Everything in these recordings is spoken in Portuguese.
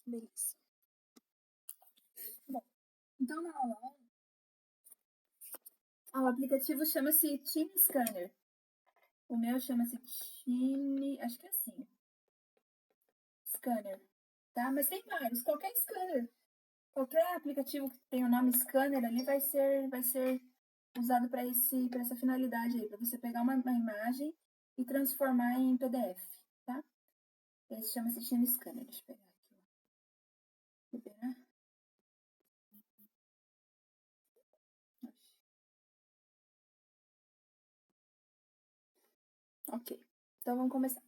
Beleza. Bom, então na aula 1, o aplicativo chama-se Team Scanner. O meu chama-se Team, acho que é assim, Scanner, tá? Mas tem vários, qualquer scanner, qualquer aplicativo que tenha o nome Scanner ali vai ser usado para essa finalidade aí, para você pegar uma imagem e transformar em PDF, tá? Esse chama-se Team Scanner. Deixa eu pegar aqui. Liberar. Ok, então vamos começar.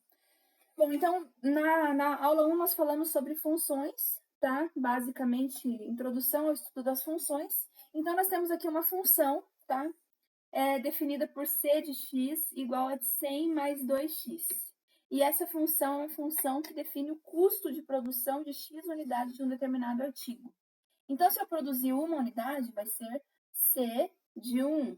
Bom, então, na aula 1 nós falamos sobre funções, tá? Basicamente, introdução ao estudo das funções. Então, nós temos aqui uma função, tá? Definida por c de x igual a 100 mais 2x. E essa função é a função que define o custo de produção de x unidades de um determinado artigo. Então, se eu produzir uma unidade, vai ser c de 1.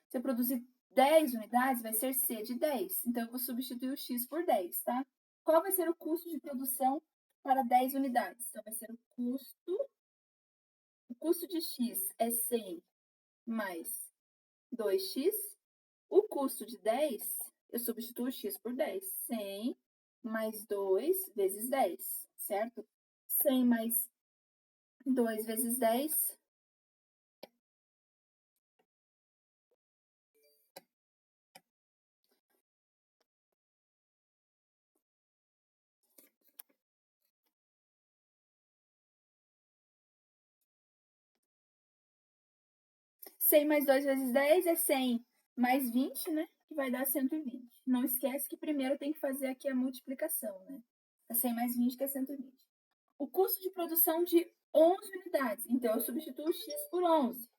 Se eu produzir 10 unidades, vai ser C de 10. Então, eu vou substituir o X por 10, tá? Qual vai ser o custo de produção para 10 unidades? Então, vai ser o custo de X é 100 mais 2X. O custo de 10, eu substituo o X por 10. 100 mais 2 vezes 10, certo? 100 mais 2 vezes 10, 100 mais 2 vezes 10 é 100 mais 20, né? Que vai dar 120. Não esquece que primeiro tem que fazer aqui a multiplicação, né? É 100 mais 20, que é 120. O custo de produção de 11 unidades. Então, eu substituo o x por 11.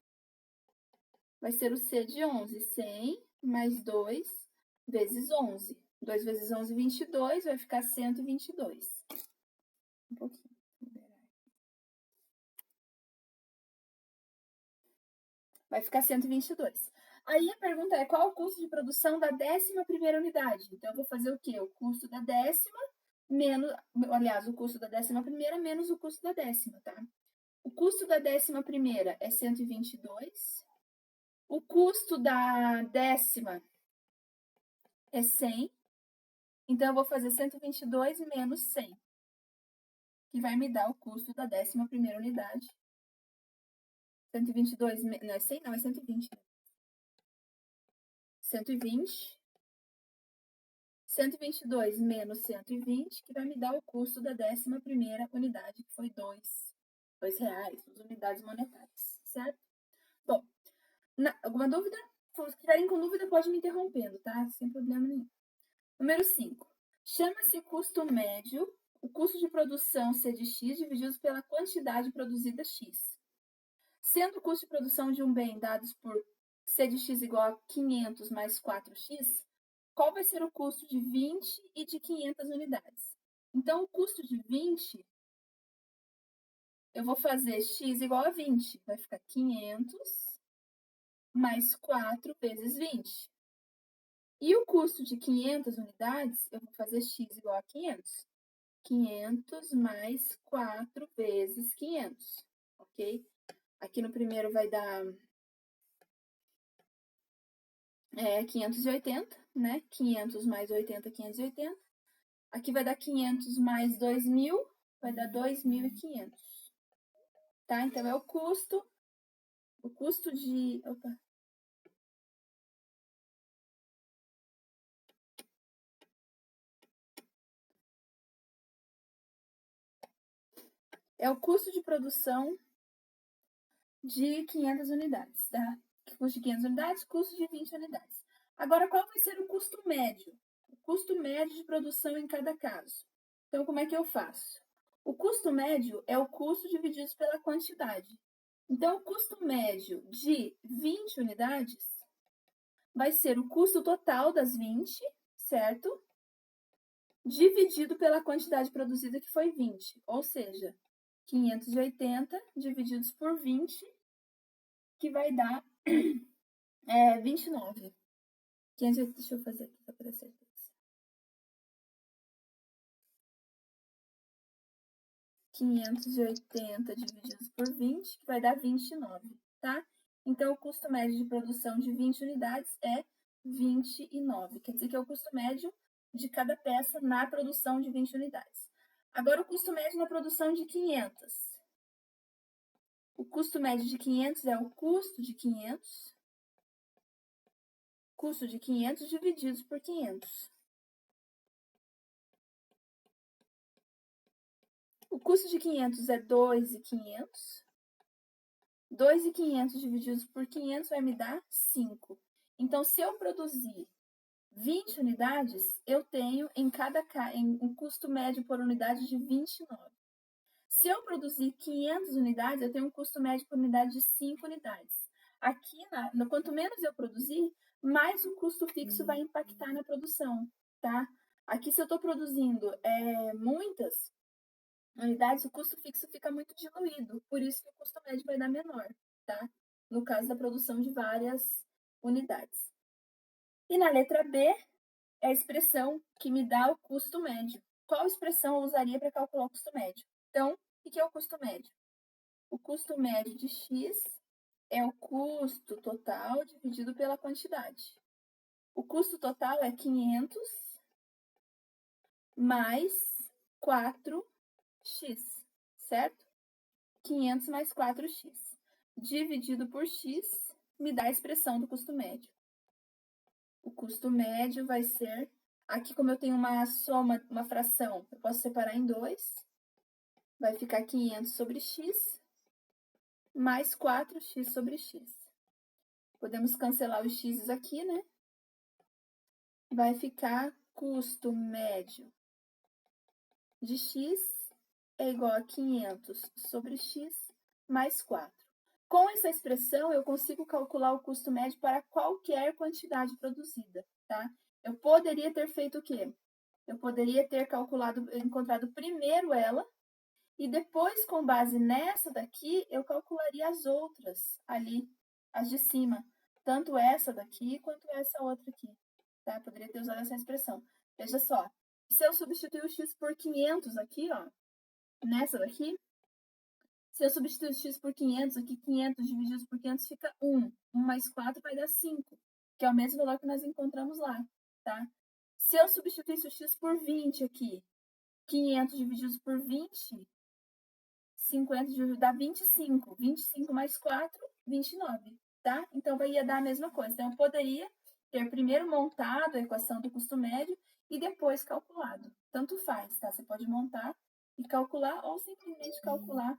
Vai ser o C de 11. 100 mais 2 vezes 11. 2 vezes 11, 22. Vai ficar 122. Um pouquinho. Vai ficar 122. Aí a pergunta é, qual o custo de produção da 11ª unidade? Então, eu vou fazer o quê? O custo da 10ª menos, aliás, o custo da 11ª menos o custo da 10ª, tá? O custo da 11ª é 122. O custo da 10ª é 100. Então, eu vou fazer 122 menos 100, que vai me dar o custo da 11ª unidade. 122, não é 100, não, é 120. 120. 122 menos 120, que vai me dar o custo da 11ª unidade, que foi R$2, as unidades monetárias, certo? Bom, alguma dúvida? Se tiverem com dúvida, pode me interrompendo, tá? Sem problema nenhum. Número 5. Chama-se custo médio o custo de produção C de X dividido pela quantidade produzida X. Sendo o custo de produção de um bem dados por C de X igual a 500 mais 4X, qual vai ser o custo de 20 e de 500 unidades? Então, o custo de 20, eu vou fazer x igual a 20. Vai ficar 500 mais 4 vezes 20. E o custo de 500 unidades, eu vou fazer x igual a 500. 500 mais 4 vezes 500, ok? Aqui no primeiro vai dar 580, né? 500 mais 80, 580. Aqui vai dar 500 mais 2.000, vai dar 2.500. Tá? Então, é o custo de... Opa. É o custo de produção de 500 unidades, tá? Custo de 500 unidades, custo de 20 unidades. Agora, qual vai ser o custo médio? O custo médio de produção em cada caso. Então, como é que eu faço? O custo médio é o custo dividido pela quantidade. Então, o custo médio de 20 unidades vai ser o custo total das 20, certo? Dividido pela quantidade produzida, que foi 20. Ou seja, 580 divididos por 20, que vai dar 29. 580, deixa eu fazer aqui para ter certeza. 580 divididos por 20, que vai dar 29, tá? Então, o custo médio de produção de 20 unidades é 29. Quer dizer que é o custo médio de cada peça na produção de 20 unidades. Agora, o custo médio na produção de 500. O custo médio de 500 é o custo de 500. Custo de 500 divididos por 500. O custo de 500 é 2.500. 2.500 divididos por 500 vai me dar 5. Então, se eu produzir 20 unidades, eu tenho um custo médio por unidade de 29. Se eu produzir 500 unidades, eu tenho um custo médio por unidade de 5 unidades. Aqui, quanto menos eu produzir, mais o custo fixo vai impactar na produção, tá? Aqui, se eu estou produzindo muitas unidades, o custo fixo fica muito diluído, por isso que o custo médio vai dar menor, tá? No caso da produção de várias unidades. E na letra B, é a expressão que me dá o custo médio. Qual expressão eu usaria para calcular o custo médio? Então, o que é o custo médio? O custo médio de X é o custo total dividido pela quantidade. O custo total é 500 mais 4x, certo? 500 mais 4x dividido por x me dá a expressão do custo médio. O custo médio vai ser, aqui como eu tenho uma soma, uma fração, eu posso separar em 2, vai ficar 500 sobre x mais 4x sobre x. Podemos cancelar os x aqui, né? Vai ficar custo médio de x é igual a 500 sobre x mais 4. Com essa expressão, eu consigo calcular o custo médio para qualquer quantidade produzida, tá? Eu poderia ter feito o quê? Eu poderia ter encontrado primeiro ela, e depois, com base nessa daqui, eu calcularia as outras ali, as de cima. Tanto essa daqui, quanto essa outra aqui, tá? Poderia ter usado essa expressão. Veja só, se eu substituir o x por 500 aqui, ó, nessa daqui, se eu substituir x por 500, aqui 500 divididos por 500 fica 1. 1 mais 4 vai dar 5, que é o mesmo valor que nós encontramos lá, tá? Se eu substituir o x por 20 aqui, 500 divididos por 20, 50 dá 25. 25 mais 4, 29, tá? Então, ia dar a mesma coisa. Então, eu poderia ter primeiro montado a equação do custo médio e depois calculado. Tanto faz, tá? Você pode montar e calcular ou simplesmente calcular.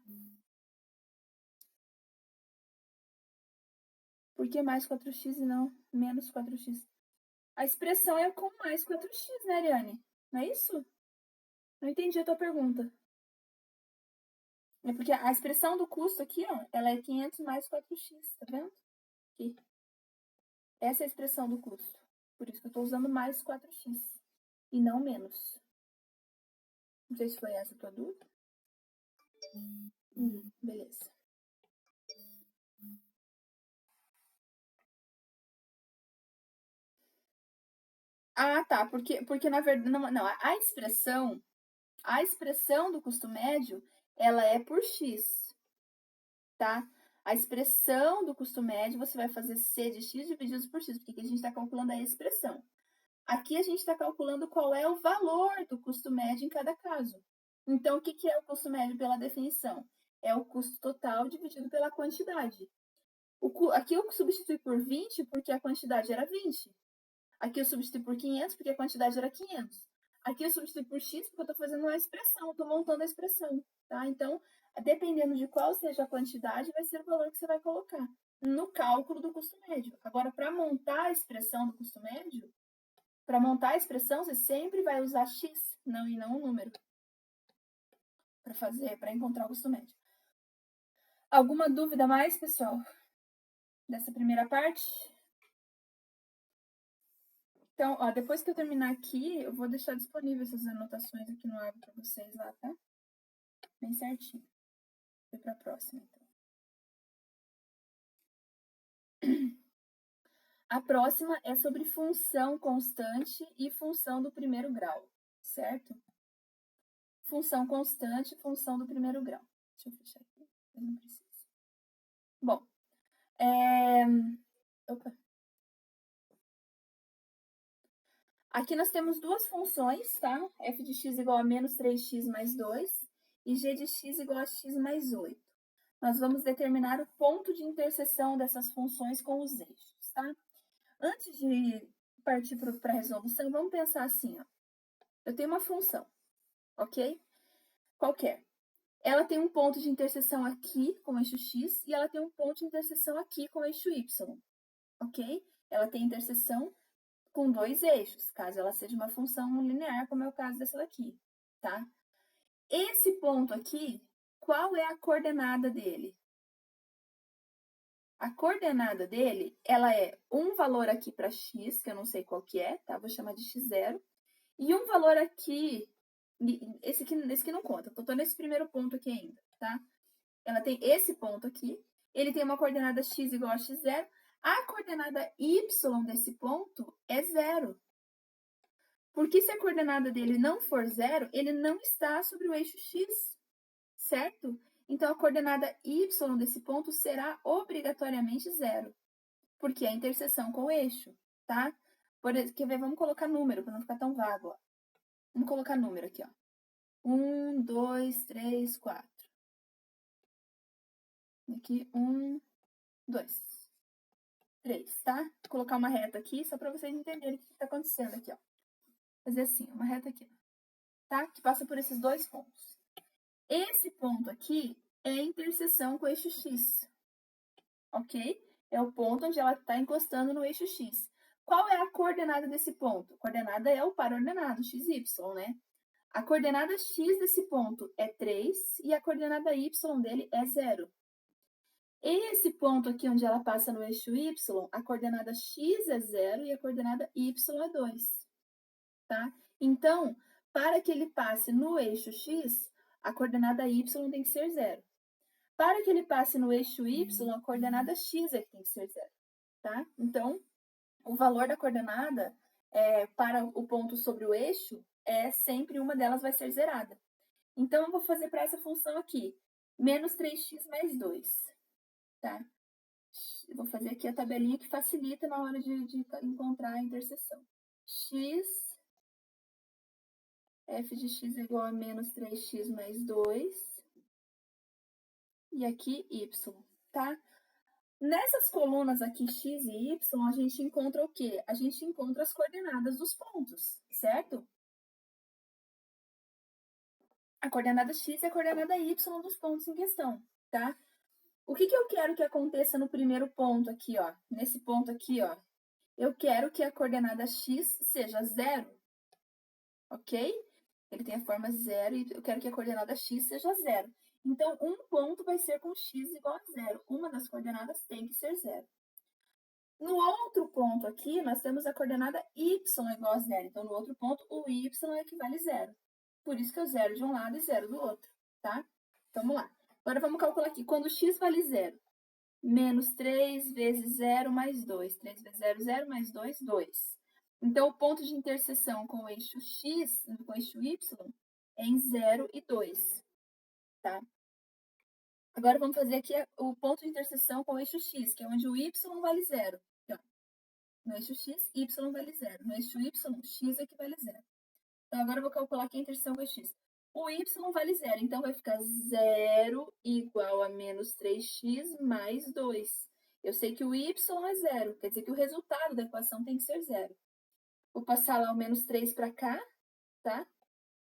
Por que mais 4x e não menos 4x? A expressão é com mais 4x, né, Ariane? Não é isso? Não entendi a tua pergunta. É porque a expressão do custo aqui, ó, ela é 500 mais 4x, tá vendo? Aqui. Essa é a expressão do custo. Por isso que eu estou usando mais 4x e não menos. Não sei se foi essa a tua dúvida. Beleza. Ah, tá. Porque na verdade, não, a expressão do custo médio, ela é por x, tá? A expressão do custo médio, você vai fazer C de x divididos por x, porque aqui a gente está calculando a expressão. Aqui a gente está calculando qual é o valor do custo médio em cada caso. Então, o que é o custo médio pela definição? É o custo total dividido pela quantidade. Aqui eu substituí por 20 porque a quantidade era 20. Aqui eu substituí por 500 porque a quantidade era 500. Aqui eu substituí por x porque eu estou fazendo uma expressão, estou montando a expressão, tá? Então, dependendo de qual seja a quantidade, vai ser o valor que você vai colocar no cálculo do custo médio. Agora, para montar a expressão do custo médio, para montar a expressão, você sempre vai usar x, e não um número, para encontrar o custo médio. Alguma dúvida mais, pessoal, dessa primeira parte? Então, ó, depois que eu terminar aqui, eu vou deixar disponível essas anotações aqui no Abo para vocês lá, tá? Bem certinho. Foi para a próxima, então. A próxima é sobre função constante e função do primeiro grau, certo? função constante, função do primeiro grau. Deixa eu fechar aqui, eu não preciso. Bom, opa. Aqui nós temos duas funções, tá? F de x igual a menos 3x mais 2 e g de x igual a x mais 8. Nós vamos determinar o ponto de interseção dessas funções com os eixos, tá? Antes de partir para a resolução, vamos pensar assim, ó. Eu tenho uma função, ok? Qualquer. Ela tem um ponto de interseção aqui com o eixo x e ela tem um ponto de interseção aqui com o eixo y, ok? Ela tem interseção com dois eixos, caso ela seja uma função linear, como é o caso dessa daqui, tá? Esse ponto aqui, qual é a coordenada dele? A coordenada dele, ela é um valor aqui para x, que eu não sei qual que é, tá? Vou chamar de x0, e um valor aqui, esse aqui não conta, tô nesse primeiro ponto aqui ainda, tá? Ela tem esse ponto aqui, ele tem uma coordenada x igual a x0, a coordenada y desse ponto é 0. Porque se a coordenada dele não for 0, ele não está sobre o eixo x, certo? Então, a coordenada y desse ponto será obrigatoriamente 0, porque é a interseção com o eixo, tá? Quer ver? Vamos colocar número, para não ficar tão vago, ó. Vamos colocar número aqui, ó. 1, 2, 3, 4. Aqui, 1, 2, 3, tá? Vou colocar uma reta aqui, só para vocês entenderem o que está acontecendo aqui, ó. Fazer assim, uma reta aqui, tá? Que passa por esses dois pontos. Esse ponto aqui é a interseção com o eixo x, ok? É o ponto onde ela está encostando no eixo x. Qual é a coordenada desse ponto? A coordenada é o par ordenado, xy, né? A coordenada x desse ponto é 3 e a coordenada y dele é 0. Esse ponto aqui onde ela passa no eixo y, a coordenada x é 0 e a coordenada y é 2, tá? Então, para que ele passe no eixo x, a coordenada y tem que ser 0. Para que ele passe no eixo y, a coordenada x é que tem que ser 0, tá? Então, o valor da coordenada para o ponto sobre o eixo sempre uma delas vai ser zerada. Então, eu vou fazer para essa função aqui, menos 3x mais 2, tá? Eu vou fazer aqui a tabelinha que facilita na hora de encontrar a interseção. X, f de x é igual a menos 3x mais 2, e aqui y, tá? Nessas colunas aqui, x e y, a gente encontra o quê? A gente encontra as coordenadas dos pontos, certo? A coordenada x e a coordenada y dos pontos em questão, tá? O que eu quero que aconteça no primeiro ponto aqui, ó? Nesse ponto aqui, ó. Eu quero que a coordenada x seja 0, ok? Ele tem a forma 0 e eu quero que a coordenada x seja 0. Então, um ponto vai ser com x igual a 0. Uma das coordenadas tem que ser 0. No outro ponto aqui, nós temos a coordenada y igual a 0. Então, no outro ponto, o y equivale a 0. Por isso que é 0 de um lado e 0 do outro, tá? Vamos lá. Agora, vamos calcular aqui. Quando x vale 0, menos 3 vezes 0 mais 2. 3 vezes 0, 0 mais 2, 2. Então, o ponto de interseção com o eixo x, com o eixo y, é em 0 e 2, tá? Agora, vamos fazer aqui o ponto de interseção com o eixo x, que é onde o y vale 0. No eixo x, y vale 0. No eixo y, x equivale a 0. Então, agora eu vou calcular aqui a interseção com o x. O y vale 0, então vai ficar 0 igual a menos 3x mais 2. Eu sei que o y é 0, quer dizer que o resultado da equação tem que ser 0. Vou passar lá o menos 3 para cá, tá?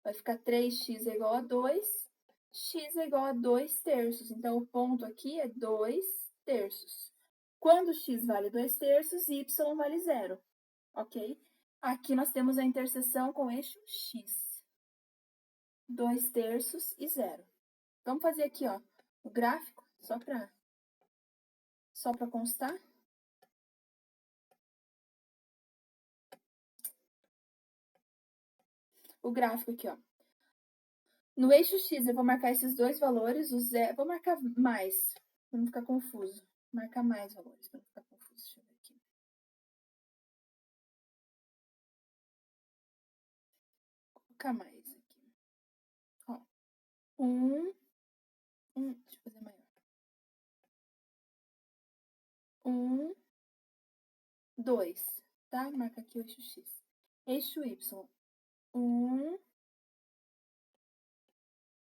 Vai ficar 3x é igual a 2, x é igual a 2 terços. Então, o ponto aqui é 2 terços. Quando x vale 2 terços, y vale 0, ok? Aqui nós temos a interseção com o eixo x. 2 terços e 0. Vamos fazer aqui, ó, o gráfico, só para constar. O gráfico aqui, ó. No eixo x, eu vou marcar esses dois valores, o zero, vou marcar mais, para não ficar confuso. Marcar mais valores, para não ficar confuso. Deixa eu ver aqui. Vou colocar mais aqui. Ó. Deixa eu fazer maior. 1, 2, tá? Marca aqui o eixo X. Eixo Y. 1,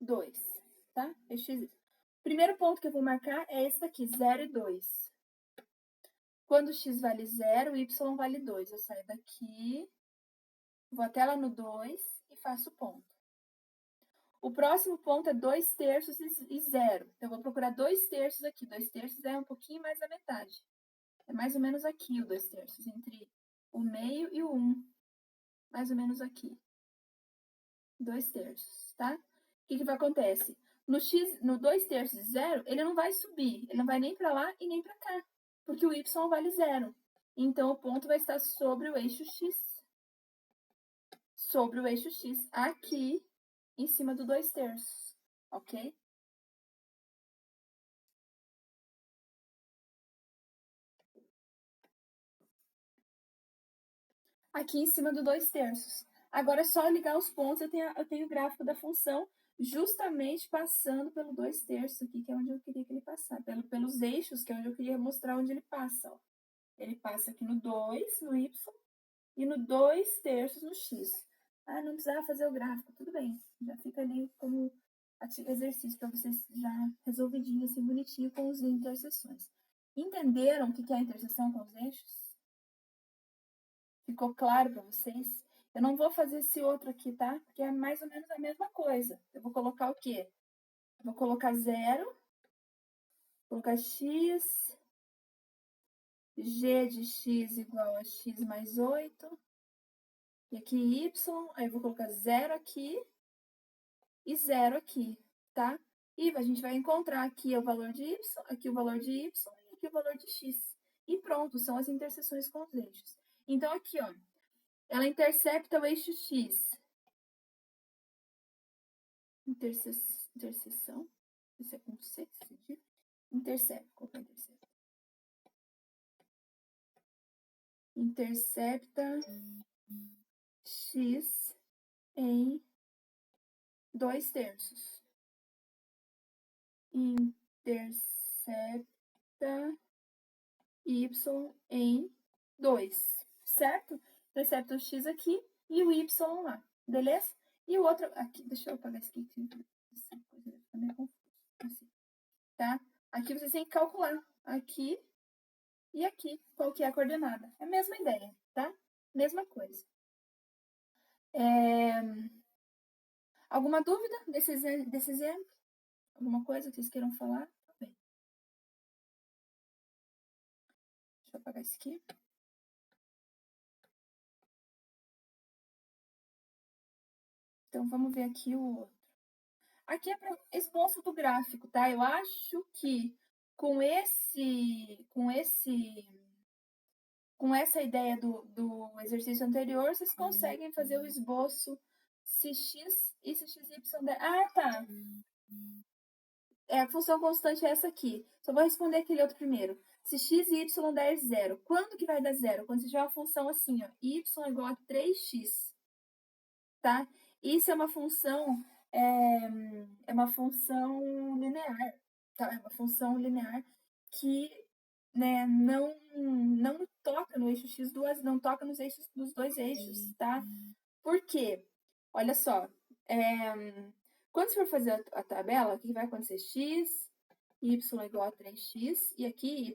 2, tá? Eixo X. Primeiro ponto que eu vou marcar é esse daqui, 0 e 2. Quando x vale 0, y vale 2. Eu saio daqui, vou até lá no 2 e faço ponto. O próximo ponto é 2 terços e 0. Então, eu vou procurar 2 terços aqui. 2 terços é um pouquinho mais da metade. É mais ou menos aqui o 2 terços, entre o meio e o 1. Mais ou menos aqui. 2 terços, tá? O que vai acontecer? No 2 terços e 0, ele não vai subir. Ele não vai nem para lá e nem para cá. Porque o y vale 0. Então, o ponto vai estar sobre o eixo x. Sobre o eixo x, aqui, em cima do 2 terços. Ok? Aqui em cima do 2 terços. Agora é só ligar os pontos, eu tenho o gráfico da função justamente passando pelo 2 terços aqui, que é onde eu queria que ele passasse. Pelos eixos, que é onde eu queria mostrar onde ele passa. Ó. Ele passa aqui no 2, no y, e no 2 terços no x. Ah, não precisava fazer o gráfico, tudo bem. Já fica ali como exercício para vocês já resolvidinho, assim, bonitinho, com as interseções. Entenderam o que é a interseção com os eixos? Ficou claro para vocês? Eu não vou fazer esse outro aqui, tá? Porque é mais ou menos a mesma coisa. Eu vou colocar o quê? Eu vou colocar 0, colocar x, g de x igual a x mais 8, e aqui y, aí eu vou colocar 0 aqui e 0 aqui, tá? E a gente vai encontrar aqui o valor de y, aqui o valor de y e aqui o valor de x. E pronto, são as interseções com os eixos. Então, aqui, ó, ela intercepta o eixo x. Interseção. Isso é com C, sentido? Intercepta. Qual que é intercepta? Intercepta x em 2 terços. Intercepta y em 2, certo? Intercepta o x aqui e o y lá, beleza? E o outro, aqui, deixa eu apagar isso aqui, essa coisa vai ficar meio confusa, assim, tá? Aqui vocês têm que calcular, aqui e aqui, qual que é a coordenada. É a mesma ideia, tá? Mesma coisa. Alguma dúvida desse exemplo? Alguma coisa que vocês queiram falar? Tá bem. Deixa eu apagar isso aqui. Então, vamos ver aqui o outro. Aqui é para exposto do gráfico, tá? Eu acho que com essa ideia do exercício anterior, vocês conseguem fazer o esboço se x e se xy der... Ah, tá. A função constante é essa aqui. Só vou responder aquele outro primeiro. Se x e y der 0, quando que vai dar 0? Quando você tiver uma função assim, ó, y igual a 3x, tá? Isso é uma função, uma função linear, tá? É uma função linear que, né, não toca no eixo x não toca nos dois eixos, tá? Por quê? Olha só, quando você for fazer a tabela, o que vai acontecer? X, y igual a 3x e aqui y,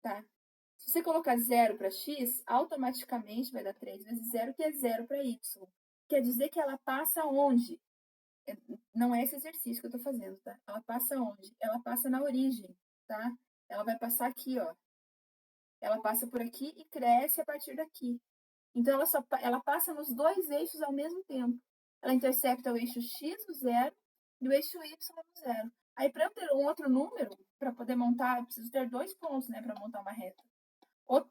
tá? Se você colocar 0 para x, automaticamente vai dar 3 vezes 0, que é 0 para y. Quer dizer que ela passa onde? Não é esse exercício que eu estou fazendo, tá? Ela passa onde? Ela passa na origem, tá? Ela vai passar aqui, ó. Ela passa por aqui e cresce a partir daqui. Então, ela passa nos dois eixos ao mesmo tempo. Ela intercepta o eixo x no 0 e o eixo y no 0. Aí, para eu ter um outro número, para poder montar, eu preciso ter 2 pontos, né, para montar uma reta.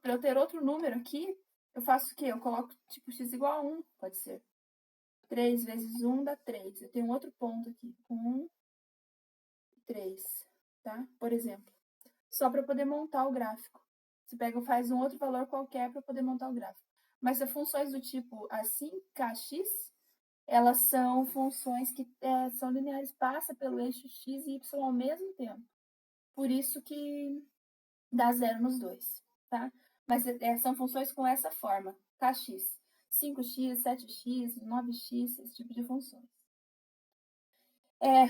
Para eu ter outro número aqui, eu faço o quê? Eu coloco tipo x igual a 1, pode ser. 3 vezes 1 dá 3. Eu tenho outro ponto aqui. 1, 3, tá? Por exemplo. Só para poder montar o gráfico. Você pega e faz um outro valor qualquer para poder montar o gráfico. Mas se funções do tipo assim, kx, elas são funções que são lineares, passa pelo eixo x e y ao mesmo tempo. Por isso que dá zero nos dois, tá? Mas são funções com essa forma, kx. 5x, 7x, 9x, esse tipo de funções.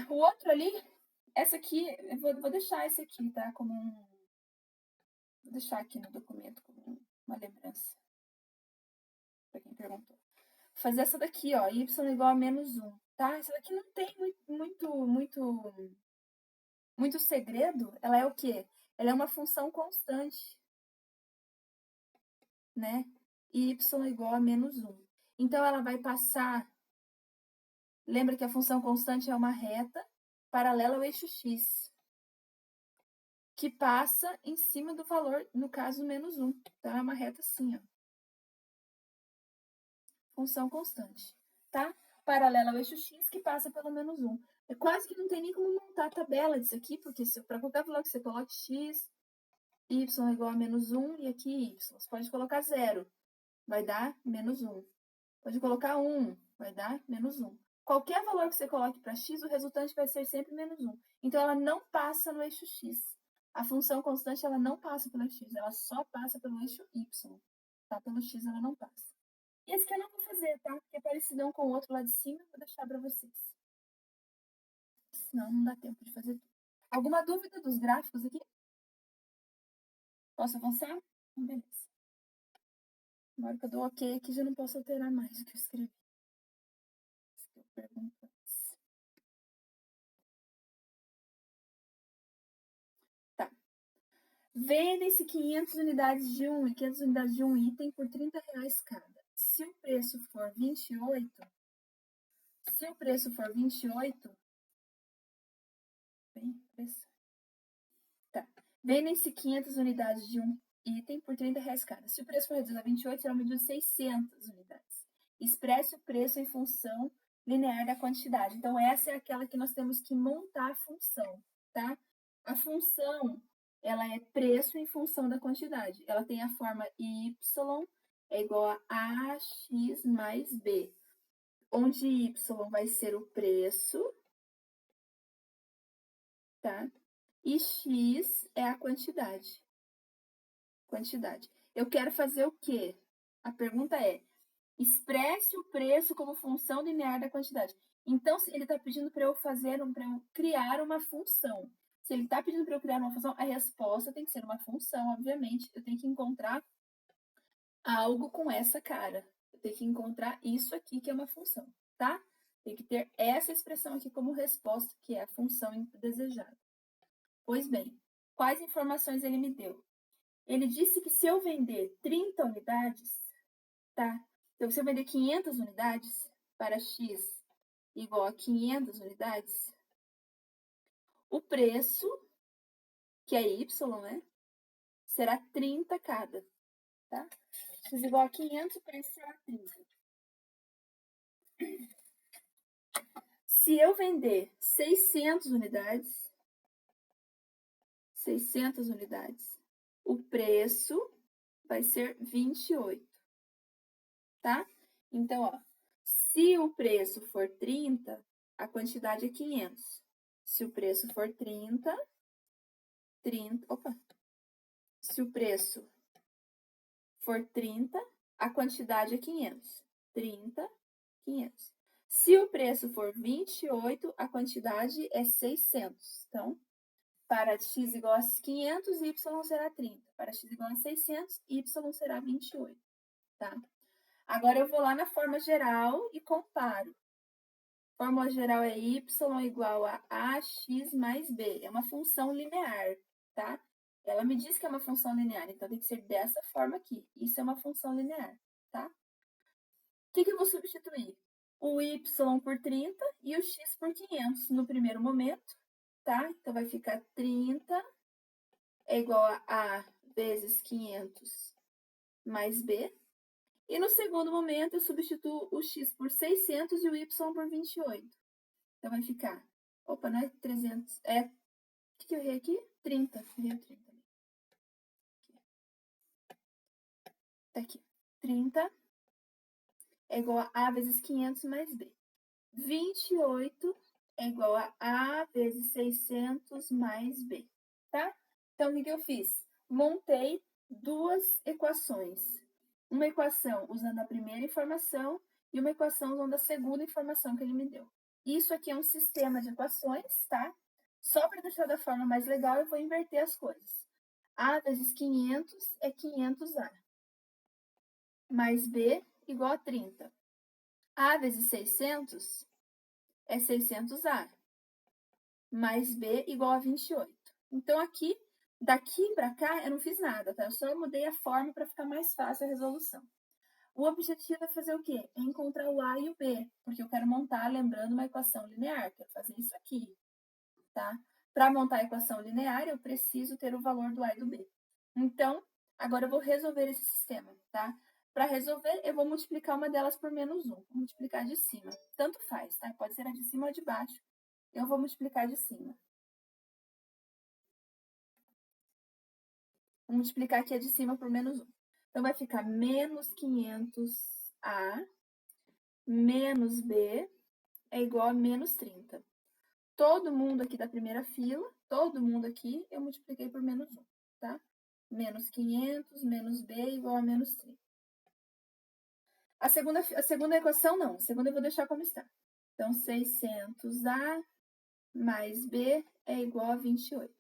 O outro ali, essa aqui, eu vou deixar esse aqui, tá? Vou deixar aqui no documento como uma lembrança. Para quem perguntou. Vou fazer essa daqui, ó, y igual a menos 1, tá? Essa daqui não tem muito segredo. Ela é o quê? Ela é uma função constante, né? Y igual a menos 1. Então, ela vai passar... Lembra que a função constante é uma reta paralela ao eixo x, que passa em cima do valor, no caso, menos 1. Então, é uma reta assim, ó. Função constante, tá? Paralela ao eixo x, que passa pelo menos 1. É quase que não tem nem como montar a tabela disso aqui, porque para qualquer valor que você coloque x, y igual a menos 1 e aqui y. Você pode colocar 0, vai dar menos 1. Pode colocar 1, vai dar menos 1. Qualquer valor que você coloque para x, o resultante vai ser sempre menos 1. Então, ela não passa no eixo x. A função constante, ela não passa pelo x, ela só passa pelo eixo y. Tá? Pelo x, ela não passa. E esse aqui eu não vou fazer, tá? Porque é parecidão com o outro lá de cima, eu vou deixar para vocês. Senão não dá tempo de fazer tudo. Alguma dúvida dos gráficos aqui? Posso avançar? Então, beleza. Na hora que eu dou ok aqui, já não posso alterar mais o que eu escrevi. Eu pergunto antes. Tá. Vendem-se 500 unidades de um e 500 unidades de um item por R$30 cada. Se o preço for 28, bem, preço. Tá. Vendem-se 500 unidades de um item por R$30 cada. Se o preço for reduzido a 28, será medido 600 unidades. Expresse o preço em função linear da quantidade. Então, essa é aquela que nós temos que montar a função, tá? A função, ela é preço em função da quantidade. Ela tem a forma y é igual a ax mais b, onde y vai ser o preço, tá? E x é a quantidade. Eu quero fazer o quê? A pergunta é, expresse o preço como função linear da quantidade. Então, se ele está pedindo para eu criar uma função. Se ele está pedindo para eu criar uma função, a resposta tem que ser uma função, obviamente. Eu tenho que encontrar algo com essa cara. Eu tenho que encontrar isso aqui que é uma função, tá? Tem que ter essa expressão aqui como resposta, que é a função desejada. Pois bem, quais informações ele me deu? Ele disse que se eu vender 30 unidades, tá? Então, se eu vender 500 unidades para x igual a 500 unidades, o preço, que é y, né? Será 30 cada, tá? X igual a 500, o preço será 30. Se eu vender 600 unidades, o preço vai ser 28, tá? Então, ó, se o preço for 30, a quantidade é 500. Se o preço for 30, se o preço for 30, a quantidade é 500. 30, 500. Se o preço for 28, a quantidade é 600. Então, para x igual a 500, y será 30. Para x igual a 600, y será 28, tá? Agora, eu vou lá na forma geral e comparo. A fórmula geral é y igual a ax mais b. É uma função linear, tá? Ela me diz que é uma função linear, então tem que ser dessa forma aqui. Isso é uma função linear, tá? O que eu vou substituir? O y por 30 e o x por 500 no primeiro momento, tá? Então, vai ficar 30 é igual a A vezes 500 mais B. E no segundo momento, eu substituo o x por 600 e o y por 28. Então, vai ficar... Opa, não é 300. O que eu errei aqui? 30. Errei o 30. Tá aqui. 30 é igual a A vezes 500 mais B. 28 é igual a A vezes 600 mais B, tá? Então, o que eu fiz? Montei duas equações. Uma equação usando a primeira informação e uma equação usando a segunda informação que ele me deu. Isso aqui é um sistema de equações, tá? Só para deixar da forma mais legal, eu vou inverter as coisas. A vezes 500 é 500A. Mais B igual a 30. A vezes 600 é 600A. Mais B igual a 28. Então, aqui, daqui para cá, eu não fiz nada, tá? Eu só mudei a forma para ficar mais fácil a resolução. O objetivo é fazer o quê? É encontrar o A e o B, porque eu quero montar, lembrando, uma equação linear. Quero fazer isso aqui, tá? Para montar a equação linear, eu preciso ter o valor do A e do B. Então, agora eu vou resolver esse sistema, tá? Para resolver, eu vou multiplicar uma delas por menos 1. Vou multiplicar de cima. Tanto faz, tá? Pode ser a de cima ou de baixo. Eu vou multiplicar de cima. Vou multiplicar aqui a de cima por menos 1. Então, vai ficar menos 500A menos B é igual a menos 30. Todo mundo aqui da primeira fila, todo mundo aqui, eu multipliquei por menos 1, tá? Menos 500 menos B igual a menos 30. A segunda equação, não. A segunda eu vou deixar como está. Então, 600A mais B é igual a 28.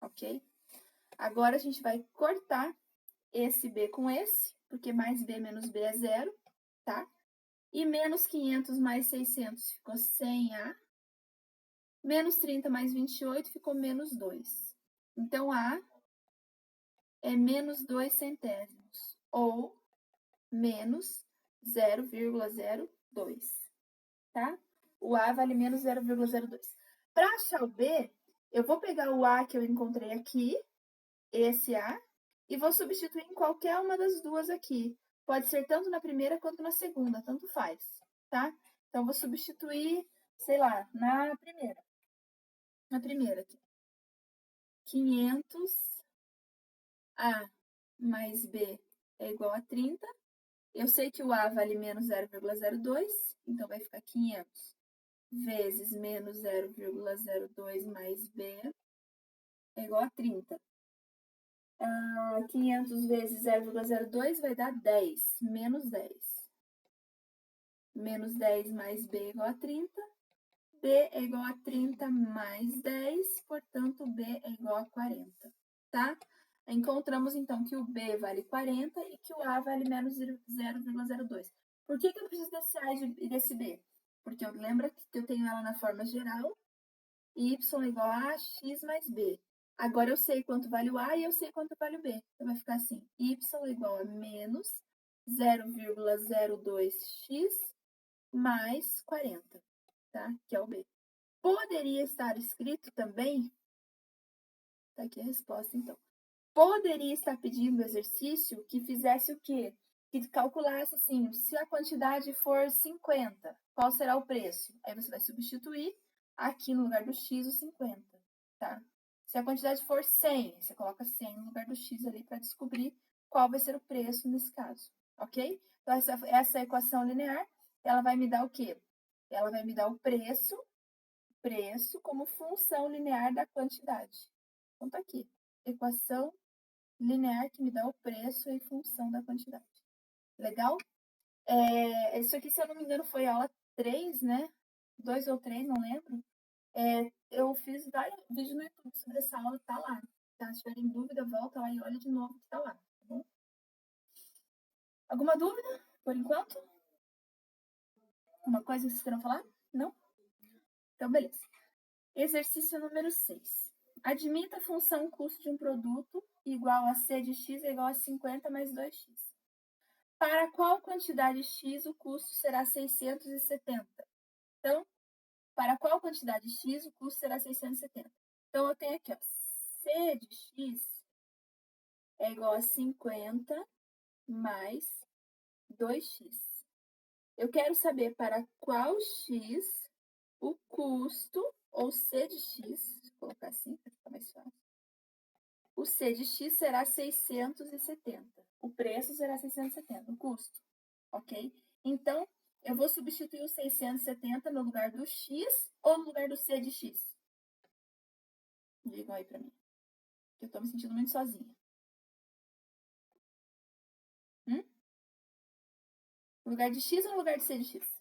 Ok? Agora, a gente vai cortar esse B com esse, porque mais B menos B é zero, tá? E menos 500 mais 600 ficou 100A. Menos 30 mais 28 ficou menos 2. Então, A é menos 2 centésimos, ou menos 0,02, tá? O A vale menos 0,02. Para achar o B, eu vou pegar o A que eu encontrei aqui, esse A, e vou substituir em qualquer uma das duas aqui. Pode ser tanto na primeira quanto na segunda, tanto faz, tá? Então, vou substituir, sei lá, na primeira. Na primeira aqui. 500A mais B é igual a 30. Eu sei que o A vale menos 0,02, então vai ficar 500 vezes menos 0,02 mais B é igual a 30. 500 vezes 0,02 vai dar 10, menos 10. Menos 10 mais B é igual a 30. B é igual a 30 mais 10, portanto, B é igual a 40, tá? Encontramos, então, que o B vale 40 e que o A vale menos 0,02. Por que eu preciso desse A e desse B? Porque eu lembro que eu tenho ela na forma geral, y igual a x mais b. Agora eu sei quanto vale o A e eu sei quanto vale o B. Então, vai ficar assim, y igual a menos 0,02x mais 40, tá? Que é o B. Poderia estar escrito também, tá aqui a resposta, então. Poderia estar pedindo exercício que fizesse o quê? Que calculasse assim, se a quantidade for 50, qual será o preço? Aí você vai substituir aqui no lugar do x o 50, tá? Se a quantidade for 100, você coloca 100 no lugar do x ali para descobrir qual vai ser o preço nesse caso, ok? Então, essa equação linear, ela vai me dar o quê? Ela vai me dar o preço como função linear da quantidade. Então, tá aqui, equação linear que me dá o preço em função da quantidade. Legal? Isso aqui, se eu não me engano, foi aula 3, né? 2 ou 3, não lembro. Eu fiz vários vídeos no YouTube sobre essa aula, tá lá. Tá? Se tiverem dúvida, volta lá e olha de novo que tá lá, tá bom? Alguma dúvida, por enquanto? Uma coisa que vocês queiram falar? Não? Então, beleza. Exercício número 6. Admita a função custo de um produto igual a C de x é igual a 50 mais 2x. Para qual quantidade x o custo será 670? Então, para qual quantidade x o custo será 670? Então, eu tenho aqui, ó, C de x é igual a 50 mais 2x. Eu quero saber para qual x o custo, ou C de x, vou colocar assim para ficar mais fácil. O C de x será 670. O preço será 670, o custo, ok? Então, Eu vou substituir o 670 no lugar do X ou no lugar do C de X? Digam aí pra mim. Eu tô me sentindo muito sozinha. No lugar de X ou no lugar de C de X?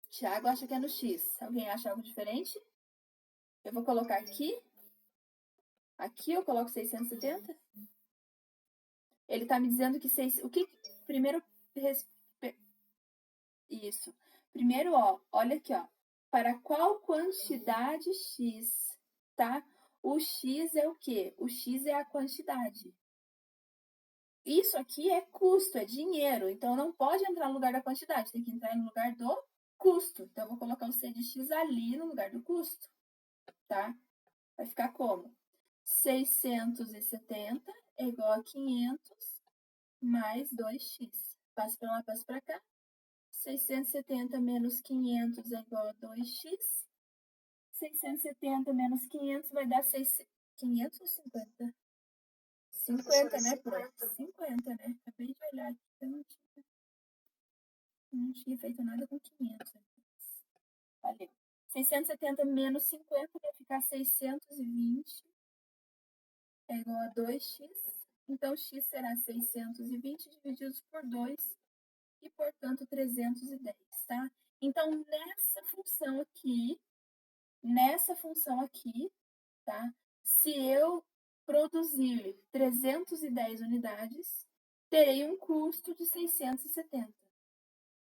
Tiago acha que é no X. Alguém acha algo diferente? Eu vou colocar aqui. Aqui eu coloco 670. Ele tá me dizendo que o que primeiro isso. Primeiro, ó, olha aqui, ó. Para qual quantidade X, tá? O X é o quê? O X é a quantidade. Isso aqui é custo, é dinheiro. Então, não pode entrar no lugar da quantidade. Tem que entrar no lugar do custo. Então, eu vou colocar o C de X ali no lugar do custo, tá? Vai ficar como? 670 é igual a 500 mais 2x. Passa para lá, passa para cá. 670 menos 500 é igual a 2x. 670 menos 500 vai dar 500 ou 50? 50, né, pronto. 50, né? Acabei de olhar aqui, eu não tinha feito nada com 500. Valeu. 670 menos 50 vai ficar 620. É igual a 2x. Então, x será 620 divididos por 2 e, portanto, 310, tá? Então, nessa função aqui, tá? Se eu produzir 310 unidades, terei um custo de 670.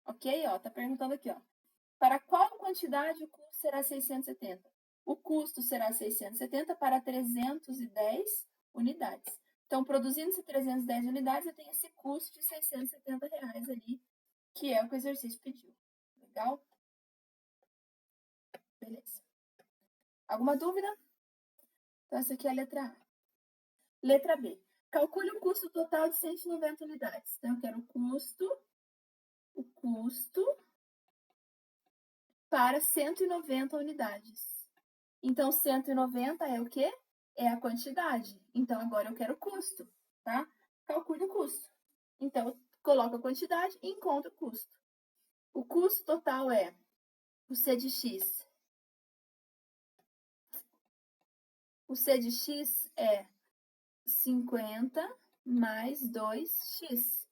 Ok? Ó, tá perguntando aqui, ó. Para qual quantidade o custo será 670? O custo será 670 para 310 unidades. Então, produzindo 310 unidades, eu tenho esse custo de R$670 ali, que é o que o exercício pediu. Legal? Beleza. Alguma dúvida? Então, essa aqui é a letra A. Letra B. Calcule o custo total de 190 unidades. Então, eu quero o custo para 190 unidades. Então, 190 é o quê? É a quantidade. Então, agora eu quero o custo, tá? Calcule o custo. Então, eu coloco a quantidade e encontro o custo. O custo total é o C de X. O C de X é 50 mais 2x.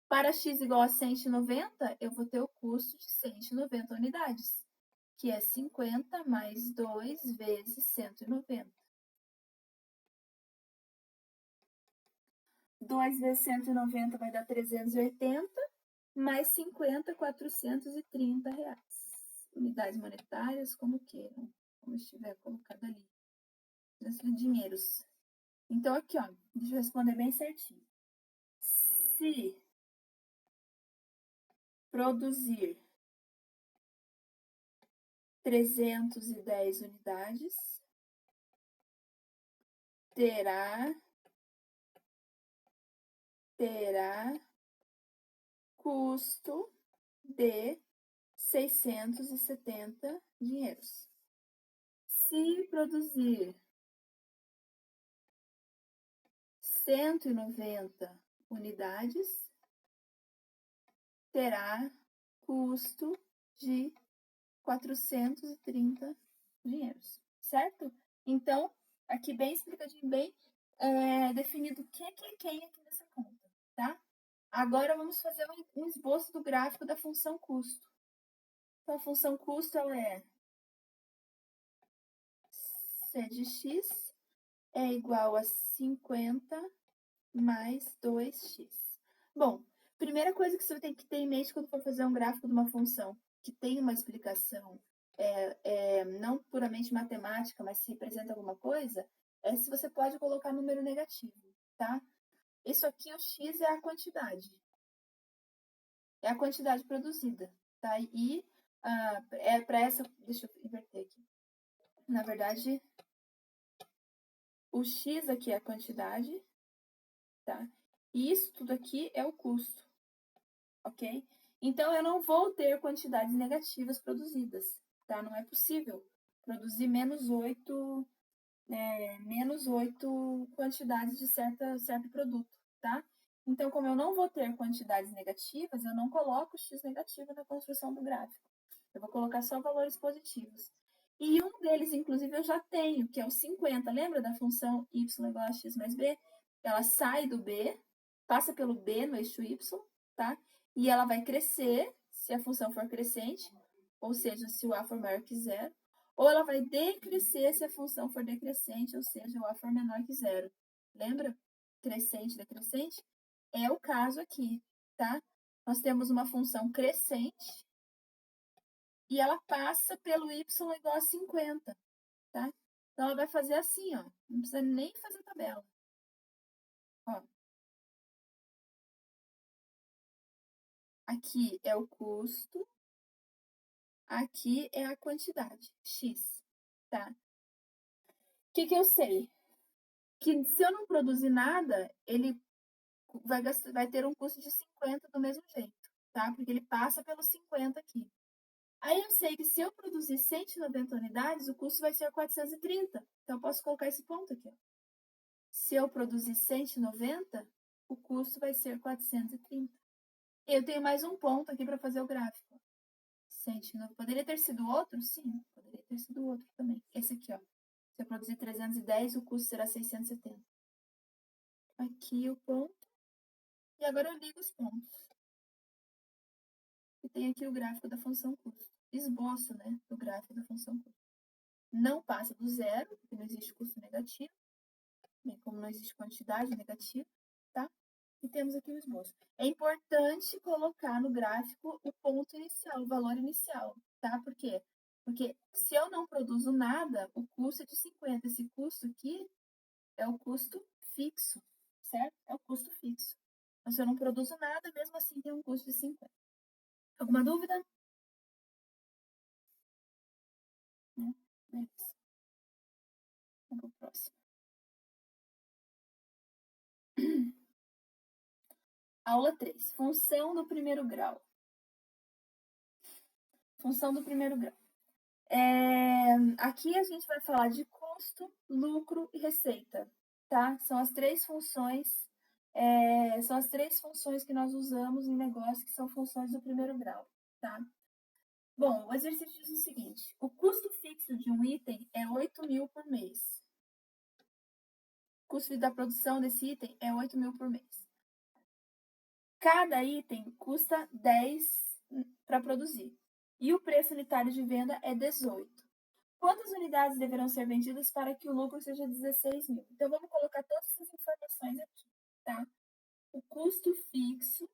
Para x igual a 190, eu vou ter o custo de 190 unidades, que é 50 mais 2 vezes 190. 2 vezes 190 vai dar 380, mais 50, R$430. Unidades monetárias, como queiram, como estiver colocado ali. De dinheiros. Então, aqui, ó, deixa eu responder bem certinho. Se produzir 310 unidades, terá custo de 670 dinheiros. Se produzir 190 unidades, terá custo de 430 dinheiros, certo? Então, aqui bem explicadinho, bem definido o que é quem aqui nessa conta, tá? Agora, vamos fazer um esboço do gráfico da função custo. Então, a função custo ela é C de x é igual a 50 mais 2x. Bom, primeira coisa que você tem que ter em mente quando for fazer um gráfico de uma função que tem uma explicação não puramente matemática, mas se representa alguma coisa, é se você pode colocar número negativo, tá? Isso aqui, o x é a quantidade. É a quantidade produzida, tá? E para essa... Deixa eu inverter aqui. Na verdade, o x aqui é a quantidade, tá? E isso tudo aqui é o custo, ok? Então, eu não vou ter quantidades negativas produzidas, tá? Não é possível produzir menos 8 quantidades de certo produto, tá? Então, como eu não vou ter quantidades negativas, eu não coloco x negativo na construção do gráfico. Eu vou colocar só valores positivos. E um deles, inclusive, eu já tenho, que é o 50. Lembra da função y igual a x mais b? Ela sai do b, passa pelo b no eixo y, tá? E ela vai crescer, se a função for crescente, ou seja, se o a for maior que zero, ou ela vai decrescer se a função for decrescente, ou seja, o a for menor que zero. Lembra? Crescente, decrescente? É o caso aqui, tá? Nós temos uma função crescente e ela passa pelo y igual a 50, tá? Então, ela vai fazer assim, ó. Não precisa nem fazer tabela. Ó. Aqui é o custo, aqui é a quantidade, x, tá? O que eu sei? Que se eu não produzir nada, ele vai ter um custo de 50 do mesmo jeito, tá? Porque ele passa pelos 50 aqui. Aí eu sei que se eu produzir 190 unidades, o custo vai ser 430. Então, eu posso colocar esse ponto aqui. Ó. Se eu produzir 190, o custo vai ser 430. Eu tenho mais um ponto aqui para fazer o gráfico. 190. Poderia ter sido outro? Sim, poderia ter sido outro também. Esse aqui, ó. Se eu produzir 310, o custo será 670. Aqui o ponto. E agora eu ligo os pontos. E tem aqui o gráfico da função custo. Esboço, né, do gráfico da função custo. Não passa do zero, porque não existe custo negativo, bem como não existe quantidade negativa, tá? E temos aqui o esboço. É importante colocar no gráfico o ponto inicial, o valor inicial, tá? Por quê? Porque se eu não produzo nada, o custo é de 50. Esse custo aqui é o custo fixo, certo? É o custo fixo. Então, se eu não produzo nada, mesmo assim tem um custo de 50. Alguma dúvida? Não? Beleza. Vamos para o próximo. Aula 3. Função do primeiro grau. Função do primeiro grau. Aqui a gente vai falar de custo, lucro e receita, tá? São as três funções que nós usamos em negócio, que são funções do primeiro grau, tá? Bom, o exercício diz o seguinte: o custo fixo de um item é 8.000 por mês. O custo da produção desse item é 8.000 por mês. Cada item custa 10 para produzir. E o preço unitário de venda é 18. Quantas unidades deverão ser vendidas para que o lucro seja 16.000? Então, vamos colocar todas essas informações aqui, tá? O custo fixo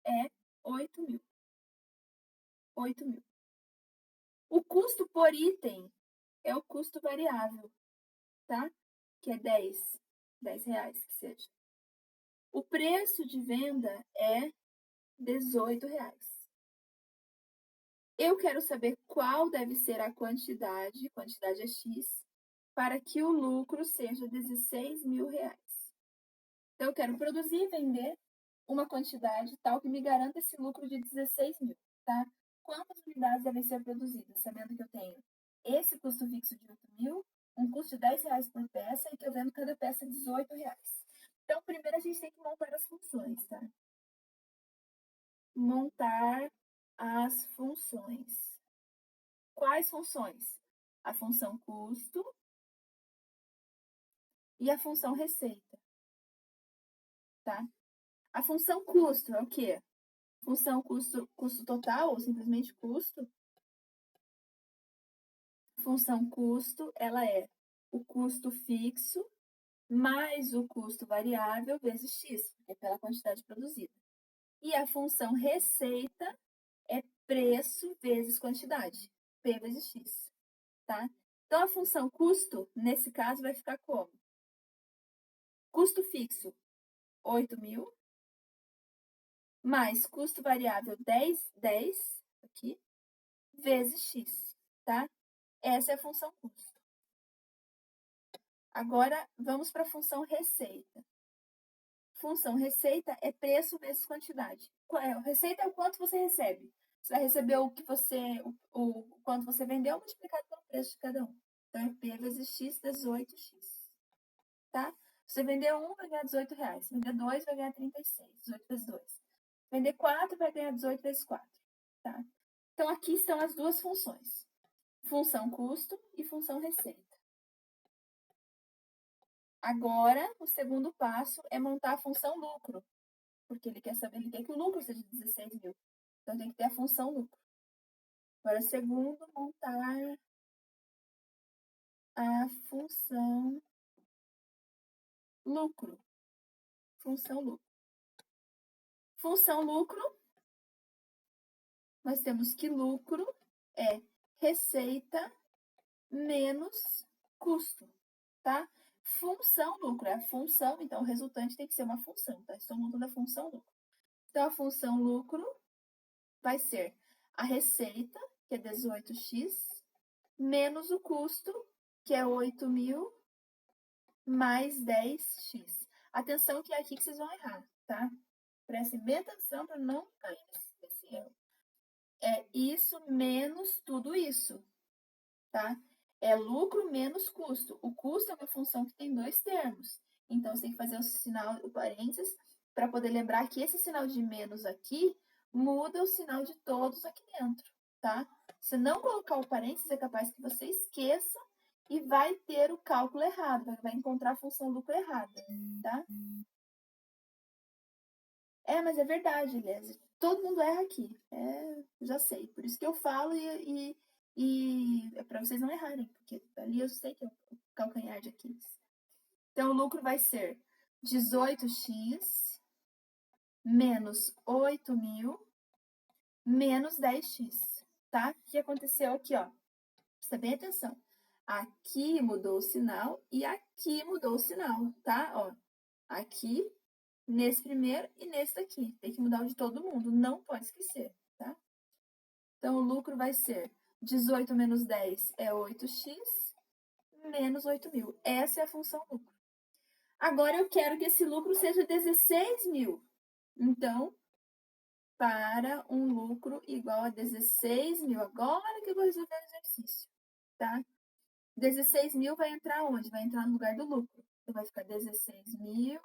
é 8.000. 8.000. O custo por item é o custo variável, tá? Que é 10 reais, que seja. O preço de venda é 18 reais. Eu quero saber qual deve ser a quantidade é X, para que o lucro seja 16.000 reais. Então, eu quero produzir e vender uma quantidade tal que me garanta esse lucro de 16.000, tá? Quantas unidades devem ser produzidas? Sabendo que eu tenho esse custo fixo de 8.000, um custo de 10 reais por peça e que eu vendo cada peça 18 reais. Então, primeiro a gente tem que montar as funções, tá? Montar as funções. Quais funções? A função custo e a função receita, tá? A função custo é o quê? Função custo total ou simplesmente custo. Função custo, ela é o custo fixo mais o custo variável vezes x, que é pela quantidade produzida. E a função receita é preço vezes quantidade, P vezes x, tá? Então, a função custo, nesse caso, vai ficar como? Custo fixo, 8.000, mais custo variável 10 aqui, vezes x, tá? Essa é a função custo. Agora, vamos para a função receita. Função receita é preço vezes quantidade. Receita é o quanto você recebe. Você vai receber o que o quanto você vendeu multiplicado pelo preço de cada um. Então, é P vezes X, 18x. Tá? você vender 1, vai ganhar R$18. Se vender 2, vai ganhar 36. 18 vezes 2. Vender 4, vai ganhar 18 vezes 4. Tá? Então, aqui estão as duas funções. Função custo e função receita. Agora, o segundo passo é montar a função lucro. Porque ele quer que o lucro seja 16 mil. Então, tem que ter a função lucro. Agora, segundo, montar a função lucro. Função lucro. Função lucro, nós temos que lucro é receita menos custo, tá? Função lucro é a função, então o resultante tem que ser uma função, tá? Estou montando a função lucro. Então, a função lucro vai ser a receita, que é 18x, menos o custo, que é 8.000, mais 10x. Atenção que é aqui que vocês vão errar, tá? Prestem bem atenção para não cair nesse erro. É isso menos tudo isso, tá? É lucro menos custo. O custo é uma função que tem dois termos. Então, você tem que fazer o sinal, o parênteses, para poder lembrar que esse sinal de menos aqui muda o sinal de todos aqui dentro, tá? Se não colocar o parênteses, é capaz que você esqueça e vai ter o cálculo errado, vai encontrar a função lucro errada, tá? Mas é verdade, Elias. Todo mundo erra aqui. Já sei. Por isso que eu falo e é para vocês não errarem, porque ali eu sei que é o calcanhar de Aquiles. Então, o lucro vai ser 18x menos 8.000 menos 10x, tá? O que aconteceu aqui, ó? Presta bem atenção. Aqui mudou o sinal e aqui mudou o sinal, tá? Ó, aqui, nesse primeiro e nesse daqui. Tem que mudar o de todo mundo, não pode esquecer, tá? Então, o lucro vai ser 18 menos 10 é 8x, menos 8.000. Essa é a função lucro. Agora, eu quero que esse lucro seja 16 mil. Então, para um lucro igual a 16 mil, agora que eu vou resolver o exercício, tá? 16 mil vai entrar onde? Vai entrar no lugar do lucro. Então, vai ficar 16 mil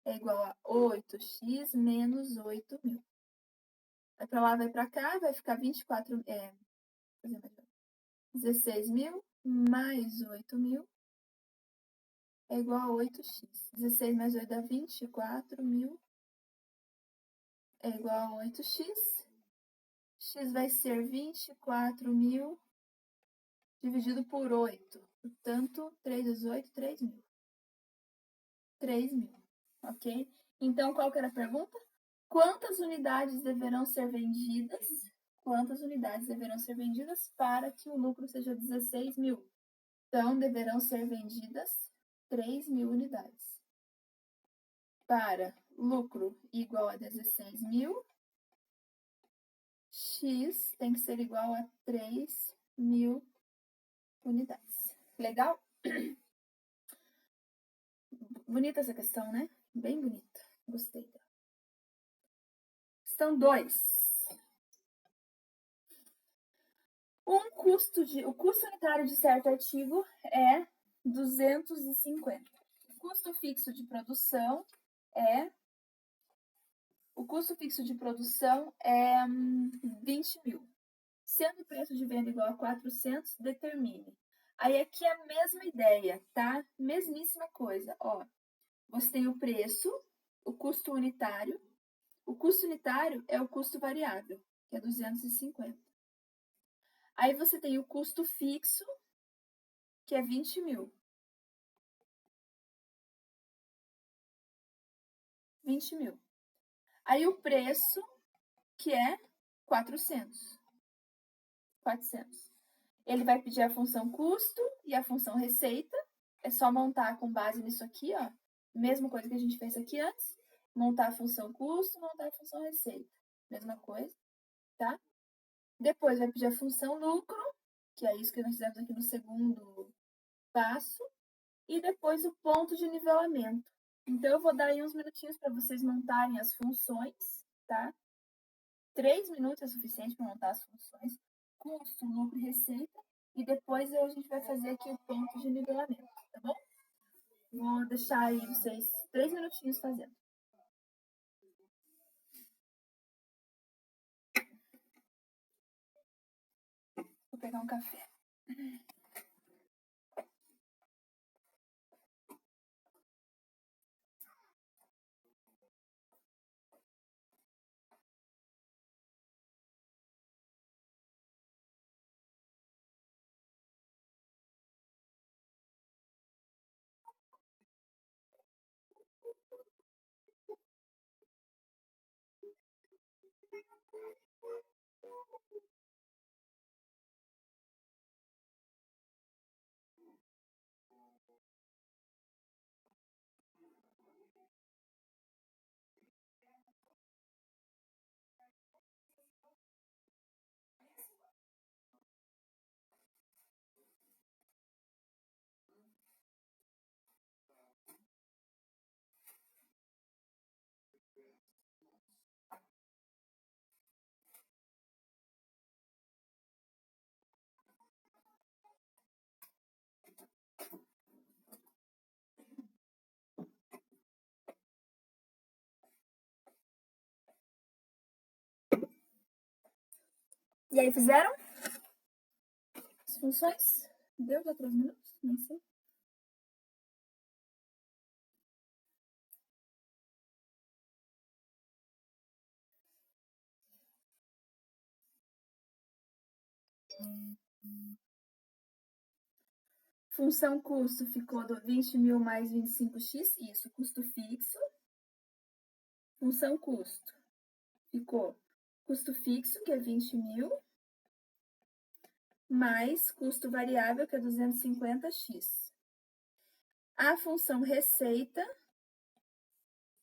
é igual a 8x menos 8.000. Vai para lá, vai para cá, vai ficar 24, 16 mil mais 8.000 é igual a 8x. 16 mais 8 dá 24.000 é igual a 8x. X vai ser 24.000 dividido por 8. Portanto, 3 vezes 8, 3.000. 3.000, ok? Então, qual que era a pergunta? Quantas unidades deverão ser vendidas? Quantas unidades deverão ser vendidas para que o lucro seja 16 mil? Então, deverão ser vendidas 3.000 unidades. Para lucro igual a 16 mil, X tem que ser igual a 3.000 unidades. Legal? Bonita essa questão, né? Bem bonita. Gostei dela. Questão 2. O custo unitário de certo artigo é 250. O custo fixo de produção é 20 mil. Sendo o preço de venda igual a 400, determine. Aí aqui é a mesma ideia, tá? Mesmíssima coisa. Ó, você tem o preço, o custo unitário. O custo unitário é o custo variável, que é 250. Aí você tem o custo fixo, que é 20 mil. 20 mil. Aí o preço, que é 400. 400. Ele vai pedir a função custo e a função receita. É só montar com base nisso aqui, ó. Mesma coisa que a gente fez aqui antes. Montar a função custo, montar a função receita. Mesma coisa, tá? Depois vai pedir a função lucro, que é isso que nós fizemos aqui no segundo passo. E depois o ponto de nivelamento. Então, eu vou dar aí uns minutinhos para vocês montarem as funções, tá? 3 minutos é suficiente para montar as funções. Custo, lucro e receita. E depois a gente vai fazer aqui o ponto de nivelamento, tá bom? Vou deixar aí vocês 3 minutinhos fazendo. Vou pegar um café. E aí, fizeram as funções? Deu já 3 minutos? Não sei. Função custo ficou do 20.000 mais 25x, isso, custo fixo. Função custo ficou custo fixo, que é 20.000, mais custo variável, que é 250x. A função receita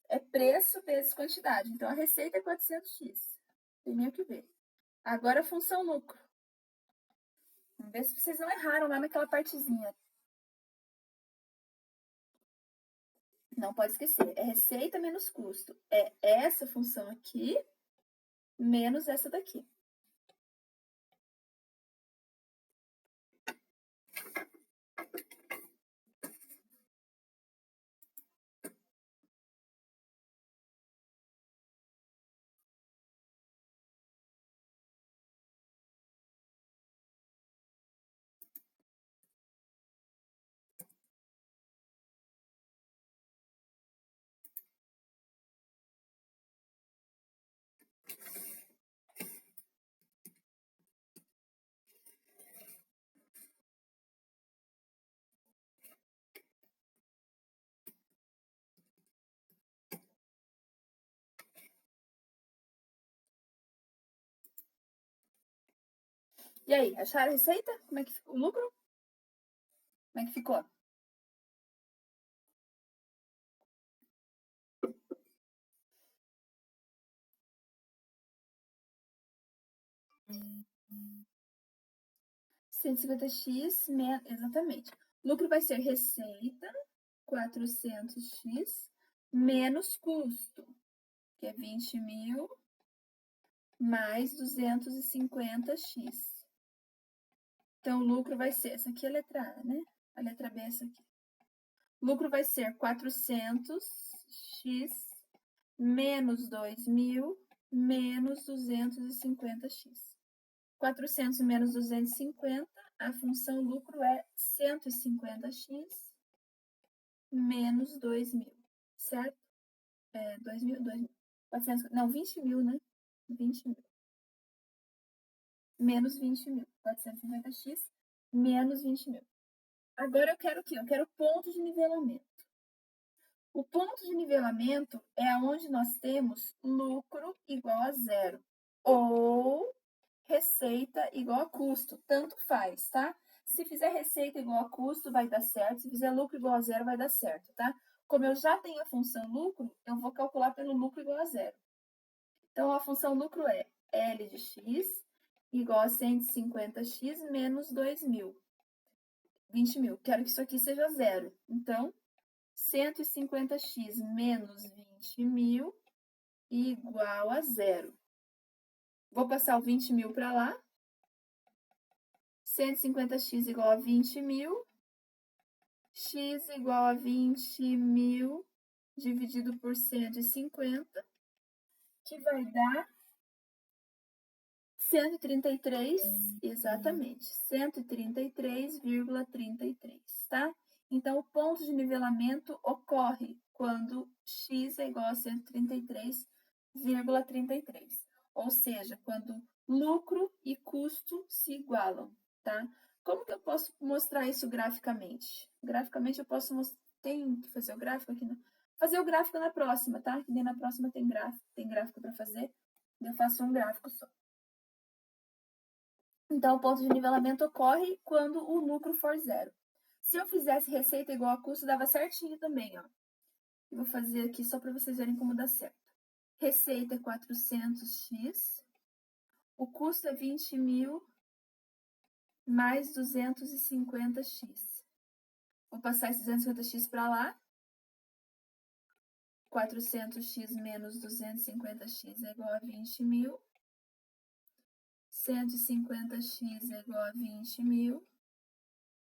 é preço vezes quantidade. Então, a receita é 400x. Tem nem o que ver. Agora, a função lucro. Vamos ver se vocês não erraram lá naquela partezinha. Não pode esquecer. É receita menos custo. É essa função aqui menos essa daqui. E aí, acharam a receita? Como é que ficou o lucro? Como é que ficou? $150x, exatamente. Lucro vai ser receita, 400x, menos custo, que é 20.000, mais 250x. Então, o lucro vai ser, essa aqui é a letra A, né? A letra B é essa aqui. O lucro vai ser 400x menos 2.000 menos 250x. 400 menos 250, a função lucro é 150x menos 2.000, certo? 2.000, 400, não, 20.000, né? 20.000. Menos 20.000. 450x menos 20.000. Agora eu quero o quê? Eu quero ponto de nivelamento. O ponto de nivelamento é onde nós temos lucro igual a zero ou receita igual a custo, tanto faz, tá? Se fizer receita igual a custo, vai dar certo. Se fizer lucro igual a zero, vai dar certo, tá? Como eu já tenho a função lucro, eu vou calcular pelo lucro igual a zero. Então, a função lucro é L de x igual a 150x menos 2.000. 20.000. Quero que isso aqui seja zero. Então, 150x menos 20.000 igual a zero. Vou passar o 20.000 para lá. 150x igual a 20.000. x igual a 20.000 dividido por 150, que vai dar 133, exatamente, 133,33, tá? Então, o ponto de nivelamento ocorre quando x é igual a 133,33, ou seja, quando lucro e custo se igualam, tá? Como que eu posso mostrar isso graficamente? Graficamente eu posso mostrar, tem que fazer o gráfico aqui, não? Fazer o gráfico na próxima, tá? Que nem na próxima tem gráfico para fazer, eu faço um gráfico só. Então, o ponto de nivelamento ocorre quando o lucro for zero. Se eu fizesse receita igual a custo, dava certinho também, ó. Eu vou fazer aqui só para vocês verem como dá certo. Receita é 400x, o custo é 20.000 mais 250x. Vou passar esse 250x para lá. 400x menos 250x é igual a 20.000. 150x é igual a 20.000.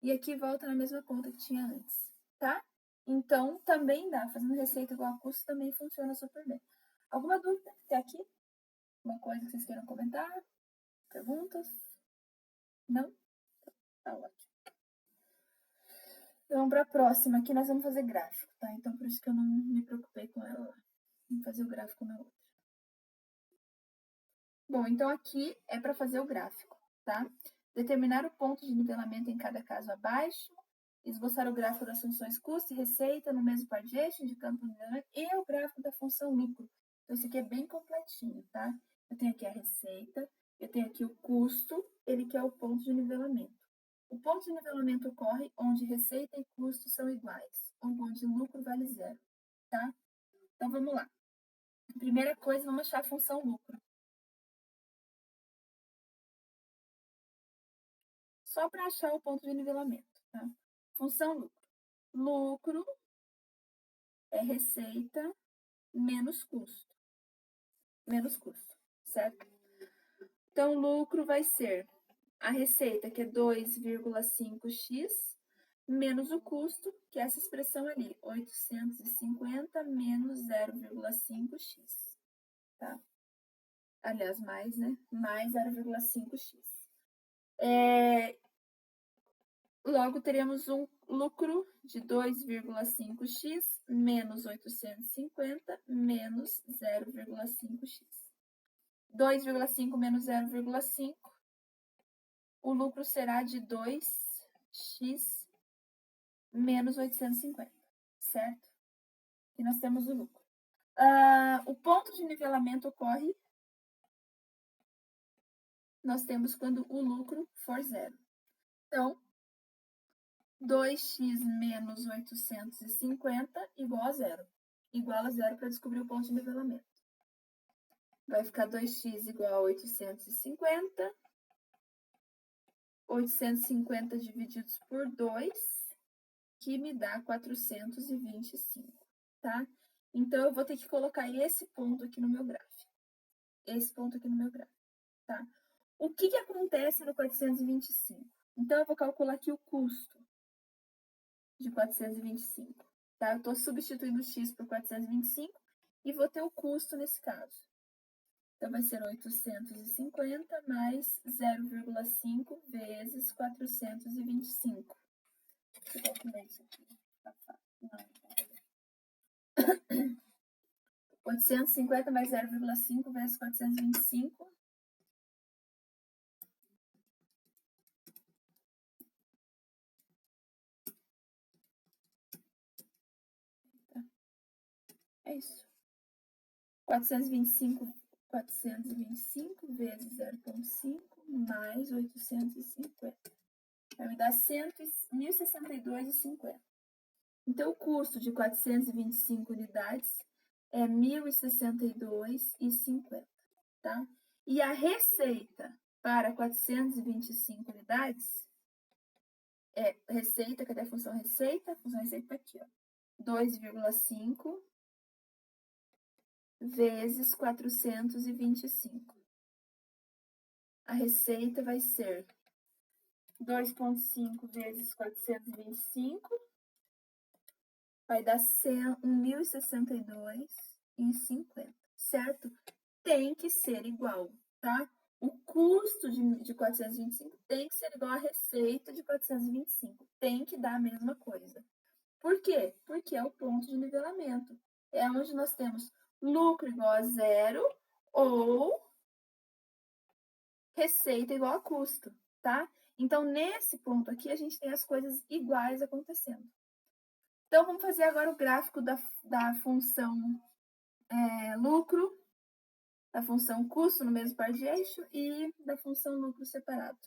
E aqui volta na mesma conta que tinha antes, tá? Então, também dá. Fazendo receita igual a custo também funciona super bem. Alguma dúvida até aqui? Uma coisa que vocês queiram comentar? Perguntas? Não? Tá ótimo. Então, vamos para a próxima. Aqui nós vamos fazer gráfico, tá? Então, por isso que eu não me preocupei com ela lá. Vamos fazer o gráfico na outra. Bom, então aqui é para fazer o gráfico, tá? Determinar o ponto de nivelamento em cada caso abaixo, esboçar o gráfico das funções custo e receita no mesmo par de eixo, indicando o nivelamento, e o gráfico da função lucro. Então, isso aqui é bem completinho, tá? Eu tenho aqui a receita, eu tenho aqui o custo, ele que é o ponto de nivelamento. O ponto de nivelamento ocorre onde receita e custo são iguais, ou onde lucro vale zero, tá? Então, vamos lá. Primeira coisa, vamos achar a função lucro. Só para achar o ponto de nivelamento, tá? Função lucro. Lucro é receita menos custo. Menos custo, certo? Então, lucro vai ser a receita, que é 2,5x, menos o custo, que é essa expressão ali, 850 menos 0,5x, tá? Aliás, mais, né? Mais 0,5x. Logo, teremos um lucro de 2,5x menos 850 menos 0,5x. 2,5 menos 0,5, o lucro será de 2x menos 850, certo? E nós temos o lucro. O ponto de nivelamento ocorre, nós temos quando o lucro for zero. Então, 2x menos 850 igual a zero. Igual a zero para descobrir o ponto de nivelamento. Vai ficar 2x igual a 850. 850 divididos por 2, que me dá 425, tá? Então, eu vou ter que colocar esse ponto aqui no meu gráfico. Esse ponto aqui no meu gráfico, tá? O que acontece no 425? Então, eu vou calcular aqui o custo de 425, tá? Eu estou substituindo x por 425 e vou ter o custo nesse caso. Então, vai ser 850 mais 0,5 vezes 425. Deixa eu calcular isso aqui. Não. 850 mais 0,5 vezes 425. É isso. 425 vezes 0,5 mais 850. Vai me dar 1.062,50. Então, o custo de 425 unidades é 1.062,50, tá? E a receita para 425 unidades é receita, cadê a função receita? A função receita tá aqui, ó. 2,5 vezes 425. A receita vai ser 2,5 vezes 425 vai dar 1.062,50, certo? Tem que ser igual, tá? O custo de 425 tem que ser igual à receita de 425. Tem que dar a mesma coisa. Por quê? Porque é o ponto de nivelamento. É onde nós temos lucro igual a zero ou receita igual a custo, tá? Então, nesse ponto aqui, a gente tem as coisas iguais acontecendo. Então, vamos fazer agora o gráfico da função lucro, da função custo no mesmo par de eixo e da função lucro separado.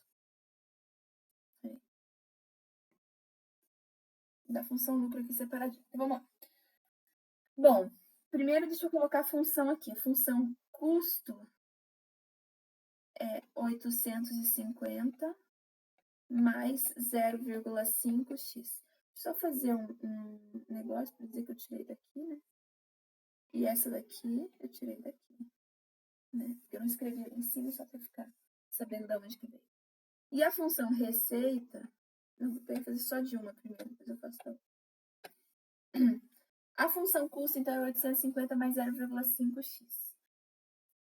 Da função lucro aqui separadinho. Então, vamos lá. Bom, primeiro deixa eu colocar a função aqui. A função custo é 850 mais 0,5x. Deixa eu só fazer um negócio para dizer que eu tirei daqui, né? E essa daqui eu tirei daqui, né? Porque eu não escrevi ali em cima só para ficar sabendo de onde que veio. E a função receita, eu vou fazer só de uma primeiro, depois eu faço outra. A função custo, então, é 850 mais 0,5x.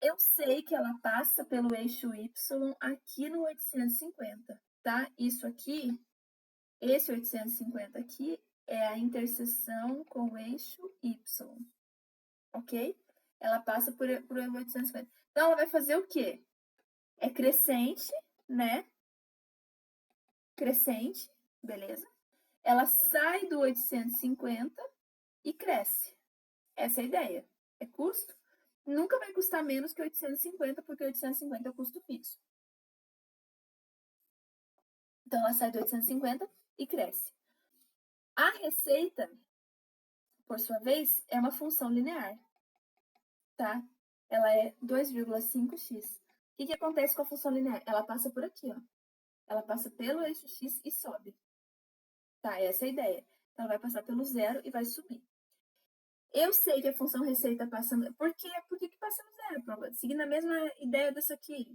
Eu sei que ela passa pelo eixo y aqui no 850, tá? Isso aqui, esse 850 aqui, é a interseção com o eixo y, ok? Ela passa por 850. Então, ela vai fazer o quê? É crescente, né? Crescente, beleza? Ela sai do 850 e cresce. Essa é a ideia. É custo. Nunca vai custar menos que 850, porque 850 é o custo fixo. Então, ela sai do 850 e cresce. A receita, por sua vez, é uma função linear, tá? Ela é 2,5x. O que acontece com a função linear? Ela passa por aqui, ó. Ela passa pelo eixo x e sobe. Tá? Essa é a ideia. Ela vai passar pelo zero e vai subir. Eu sei que a função receita passa... Por quê? Por que passa no zero, prova? Seguindo a mesma ideia dessa aqui,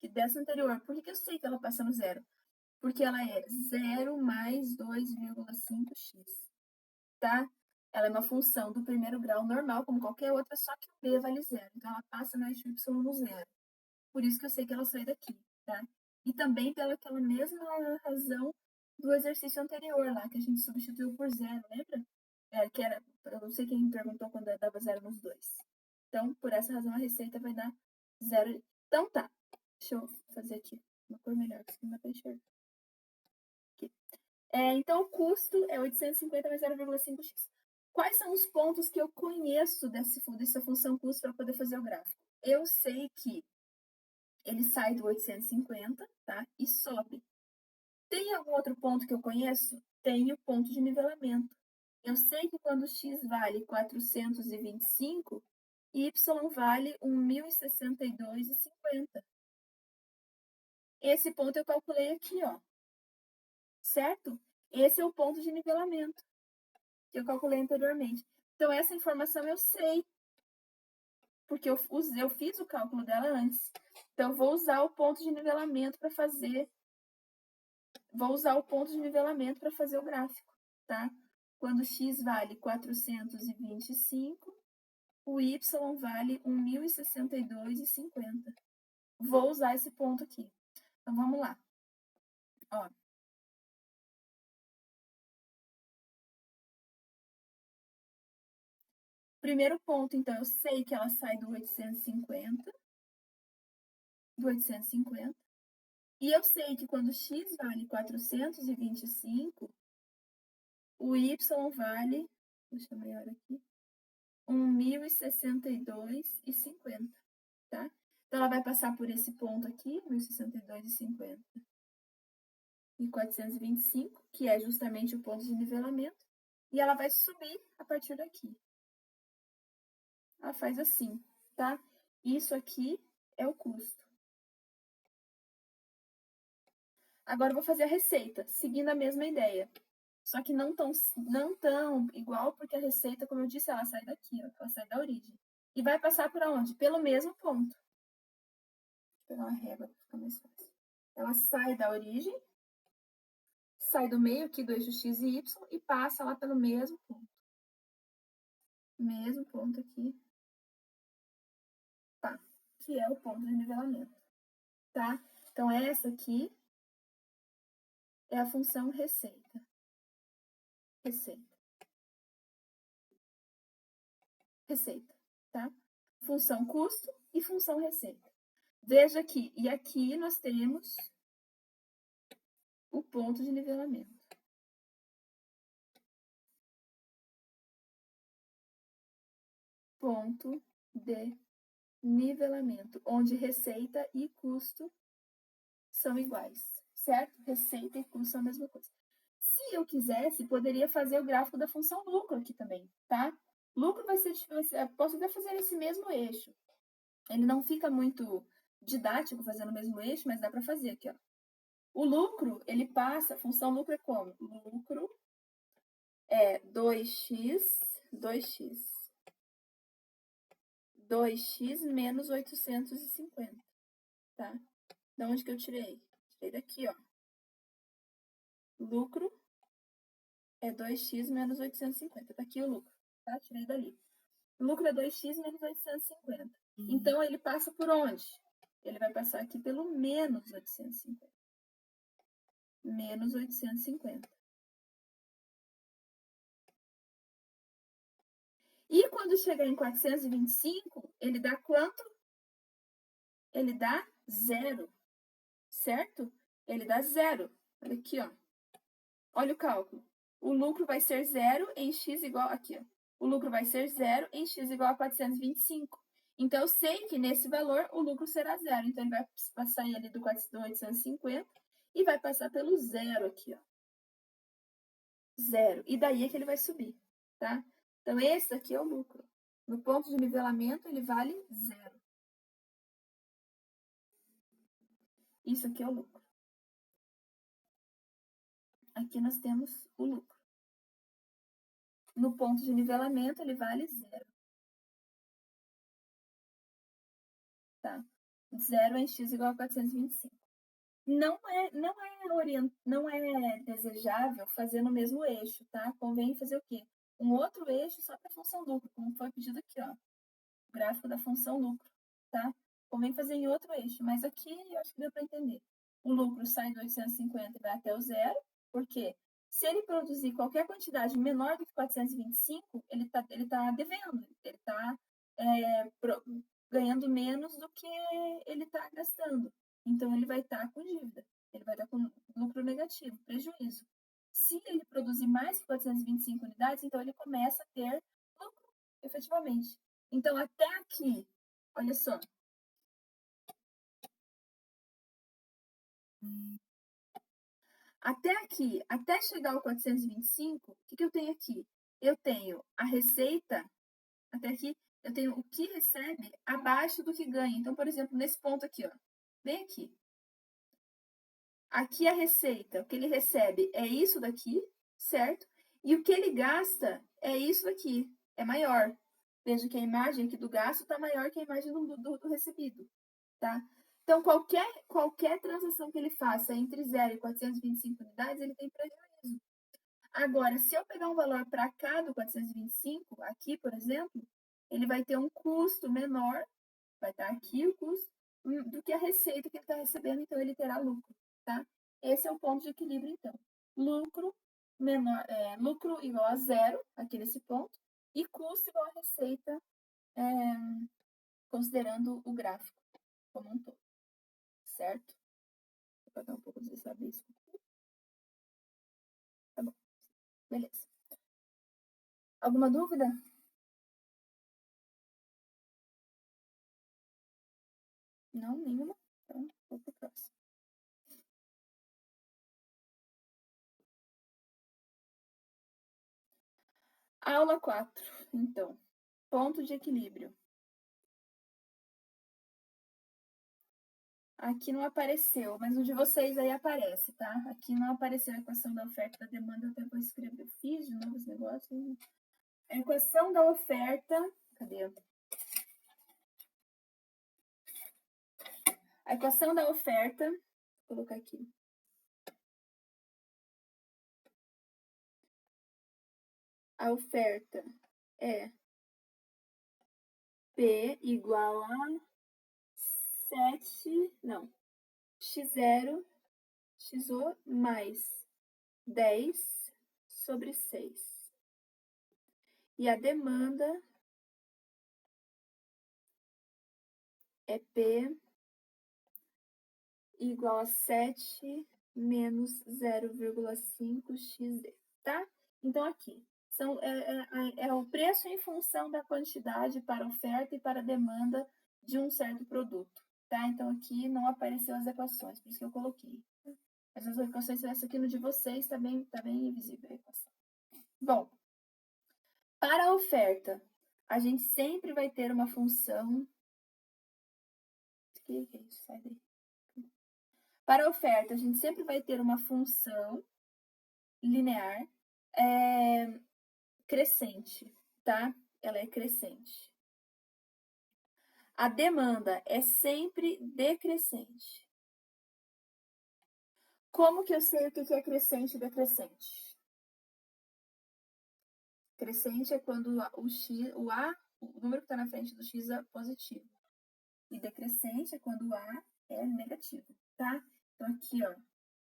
que dessa anterior. Por que eu sei que ela passa no zero? Porque ela é 0 mais 2,5x, tá? Ela é uma função do primeiro grau normal, como qualquer outra, só que o b vale zero. Então, ela passa no eixo y no zero. Por isso que eu sei que ela sai daqui, tá? E também pelaquela mesma razão do exercício anterior lá, que a gente substituiu por zero, lembra? Que era, eu não sei quem me perguntou quando dava zero nos dois. Então, por essa razão, a receita vai dar zero. Então, tá. Deixa eu fazer aqui uma cor melhor, porque não dá pra enxergar. Aqui. Então, o custo é 850 mais 0,5x. Quais são os pontos que eu conheço dessa função custo para poder fazer o gráfico? Eu sei que ele sai do 850, tá? E sobe. Tem algum outro ponto que eu conheço? Tem o ponto de nivelamento. Eu sei que quando x vale 425, y vale 1.062,50. Esse ponto eu calculei aqui, ó. Certo? Esse é o ponto de nivelamento que eu calculei anteriormente. Então, essa informação eu sei, porque eu fiz o cálculo dela antes. Então, eu vou usar o ponto de nivelamento para fazer... Vou usar o ponto de nivelamento para fazer o gráfico, tá? Quando x vale 425, o y vale 1.062,50. Vou usar esse ponto aqui. Então, vamos lá. Ó. Primeiro ponto, então, eu sei que ela sai do 850. E eu sei que quando x vale 425, o y vale, deixa eu maior aqui, 1.062,50, tá? Então, ela vai passar por esse ponto aqui, 1.062,50 e 425, que é justamente o ponto de nivelamento, e ela vai subir a partir daqui. Ela faz assim, tá? Isso aqui é o custo. Agora eu vou fazer a receita, seguindo a mesma ideia. Só que não tão igual, porque a receita, como eu disse, ela sai daqui, ó, ela sai da origem. E vai passar por onde? Pelo mesmo ponto. Vou pegar uma régua para ficar mais fácil. Ela sai da origem, sai do meio aqui do eixo x e y e passa lá pelo mesmo ponto. mesmo ponto aqui, tá? Que é o ponto de nivelamento, tá? Então, essa aqui é a função receita. Receita, tá? Função custo e função receita. Veja aqui, e aqui nós temos o ponto de nivelamento. Ponto de nivelamento, onde receita e custo são iguais, certo? Receita e custo são a mesma coisa. Se eu quisesse, poderia fazer o gráfico da função lucro aqui também, tá? Lucro vai ser, posso até fazer esse mesmo eixo. Ele não fica muito didático fazendo o mesmo eixo, mas dá para fazer aqui, ó. O lucro, ele passa, a função lucro é como? Lucro é 2x menos 850, tá? Da onde que eu tirei? Tirei daqui, ó. Lucro é 2x menos 850. Tá aqui o lucro, tá? Tirei dali. O lucro é 2x menos 850. Então, ele passa por onde? Ele vai passar aqui pelo menos 850. Menos 850. E quando chegar em 425, ele dá quanto? Ele dá zero, certo? Ele dá zero. Olha aqui, ó. Olha o cálculo. O lucro vai ser zero em x igual... Aqui, ó. O lucro vai ser zero em x igual a 425. Então, eu sei que nesse valor o lucro será zero. Então, ele vai passar ali do 850 e vai passar pelo zero aqui, ó. Zero. E daí é que ele vai subir, tá? Então, esse aqui é o lucro. No ponto de nivelamento, ele vale zero. Isso aqui é o lucro. Aqui nós temos o lucro. No ponto de nivelamento, ele vale zero. Tá? Zero em x igual a 425. Não é desejável fazer no mesmo eixo, tá? Convém fazer o quê? Um outro eixo só para a função lucro, como foi pedido aqui, ó. O gráfico da função lucro, tá? Convém fazer em outro eixo, mas aqui eu acho que deu para entender. O lucro sai do 850 e vai até o zero, porque se ele produzir qualquer quantidade menor do que 425, ele tá devendo, ele está ganhando menos do que ele está gastando. Então, ele vai estar com dívida, ele vai estar com lucro negativo, prejuízo. Se ele produzir mais que 425 unidades, então ele começa a ter lucro, efetivamente. Então, até aqui, olha só. Até aqui, até chegar ao 425, o que eu tenho aqui? Eu tenho a receita, até aqui, eu tenho o que recebe abaixo do que ganha. Então, por exemplo, nesse ponto aqui, ó, bem aqui. Aqui a receita, o que ele recebe é isso daqui, certo? E o que ele gasta é isso daqui, é maior. Veja que a imagem aqui do gasto está maior que a imagem do recebido, tá? Então, qualquer transação que ele faça entre 0 e 425 unidades, ele tem prejuízo. Agora, se eu pegar um valor para cá do 425, aqui, por exemplo, ele vai ter um custo menor, vai estar aqui o custo, do que a receita que ele está recebendo, então ele terá lucro, tá? Esse é o ponto de equilíbrio, então. Lucro lucro igual a zero, aqui nesse ponto, e custo igual a receita, considerando o gráfico como um todo, certo? Vou botar um pouco desse rabisco aqui. Tá bom, beleza. Alguma dúvida? Não, nenhuma? Então, vou pro próximo. Aula 4, então. Ponto de equilíbrio. Aqui não apareceu, mas o de vocês aí aparece, tá? Aqui não apareceu a equação da oferta e da demanda, até vou escrever. Fiz de novo esse negócio. A equação da oferta. Cadê? A equação da oferta. Vou colocar aqui. A oferta é P igual a 7, não, x0, xo mais 10 sobre 6. E a demanda é P igual a 7 menos 0,5xd, tá? Então, aqui, é o preço em função da quantidade para oferta e para demanda de um certo produto, tá? Então, aqui não apareceu as equações, por isso que eu coloquei. Mas as equações, se essa aqui no de vocês, tá bem invisível a equação. Bom, para a oferta, a gente sempre vai ter uma função... Que é isso? Sai daí. Para a oferta, a gente sempre vai ter uma função linear crescente, tá? Ela é crescente. A demanda é sempre decrescente. Como que eu sei o que é crescente e decrescente? Crescente é quando o número que está na frente do x é positivo. E decrescente é quando o A é negativo, tá? Então, aqui, ó,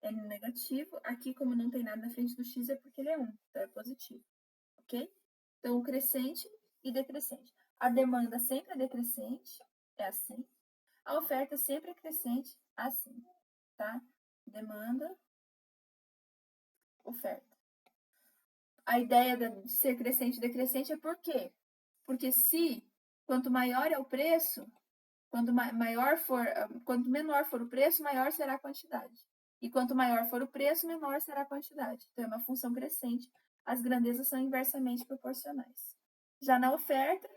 é negativo. Aqui, como não tem nada na frente do x, é porque ele é 1, então é positivo, ok? Então, crescente e decrescente. A demanda sempre é decrescente, é assim. A oferta sempre é crescente, assim, tá? Demanda, oferta. A ideia de ser crescente e decrescente é por quê? Porque quanto maior é o preço, quanto menor for o preço, maior será a quantidade. E quanto maior for o preço, menor será a quantidade. Então, é uma função crescente. As grandezas são inversamente proporcionais. Já na oferta,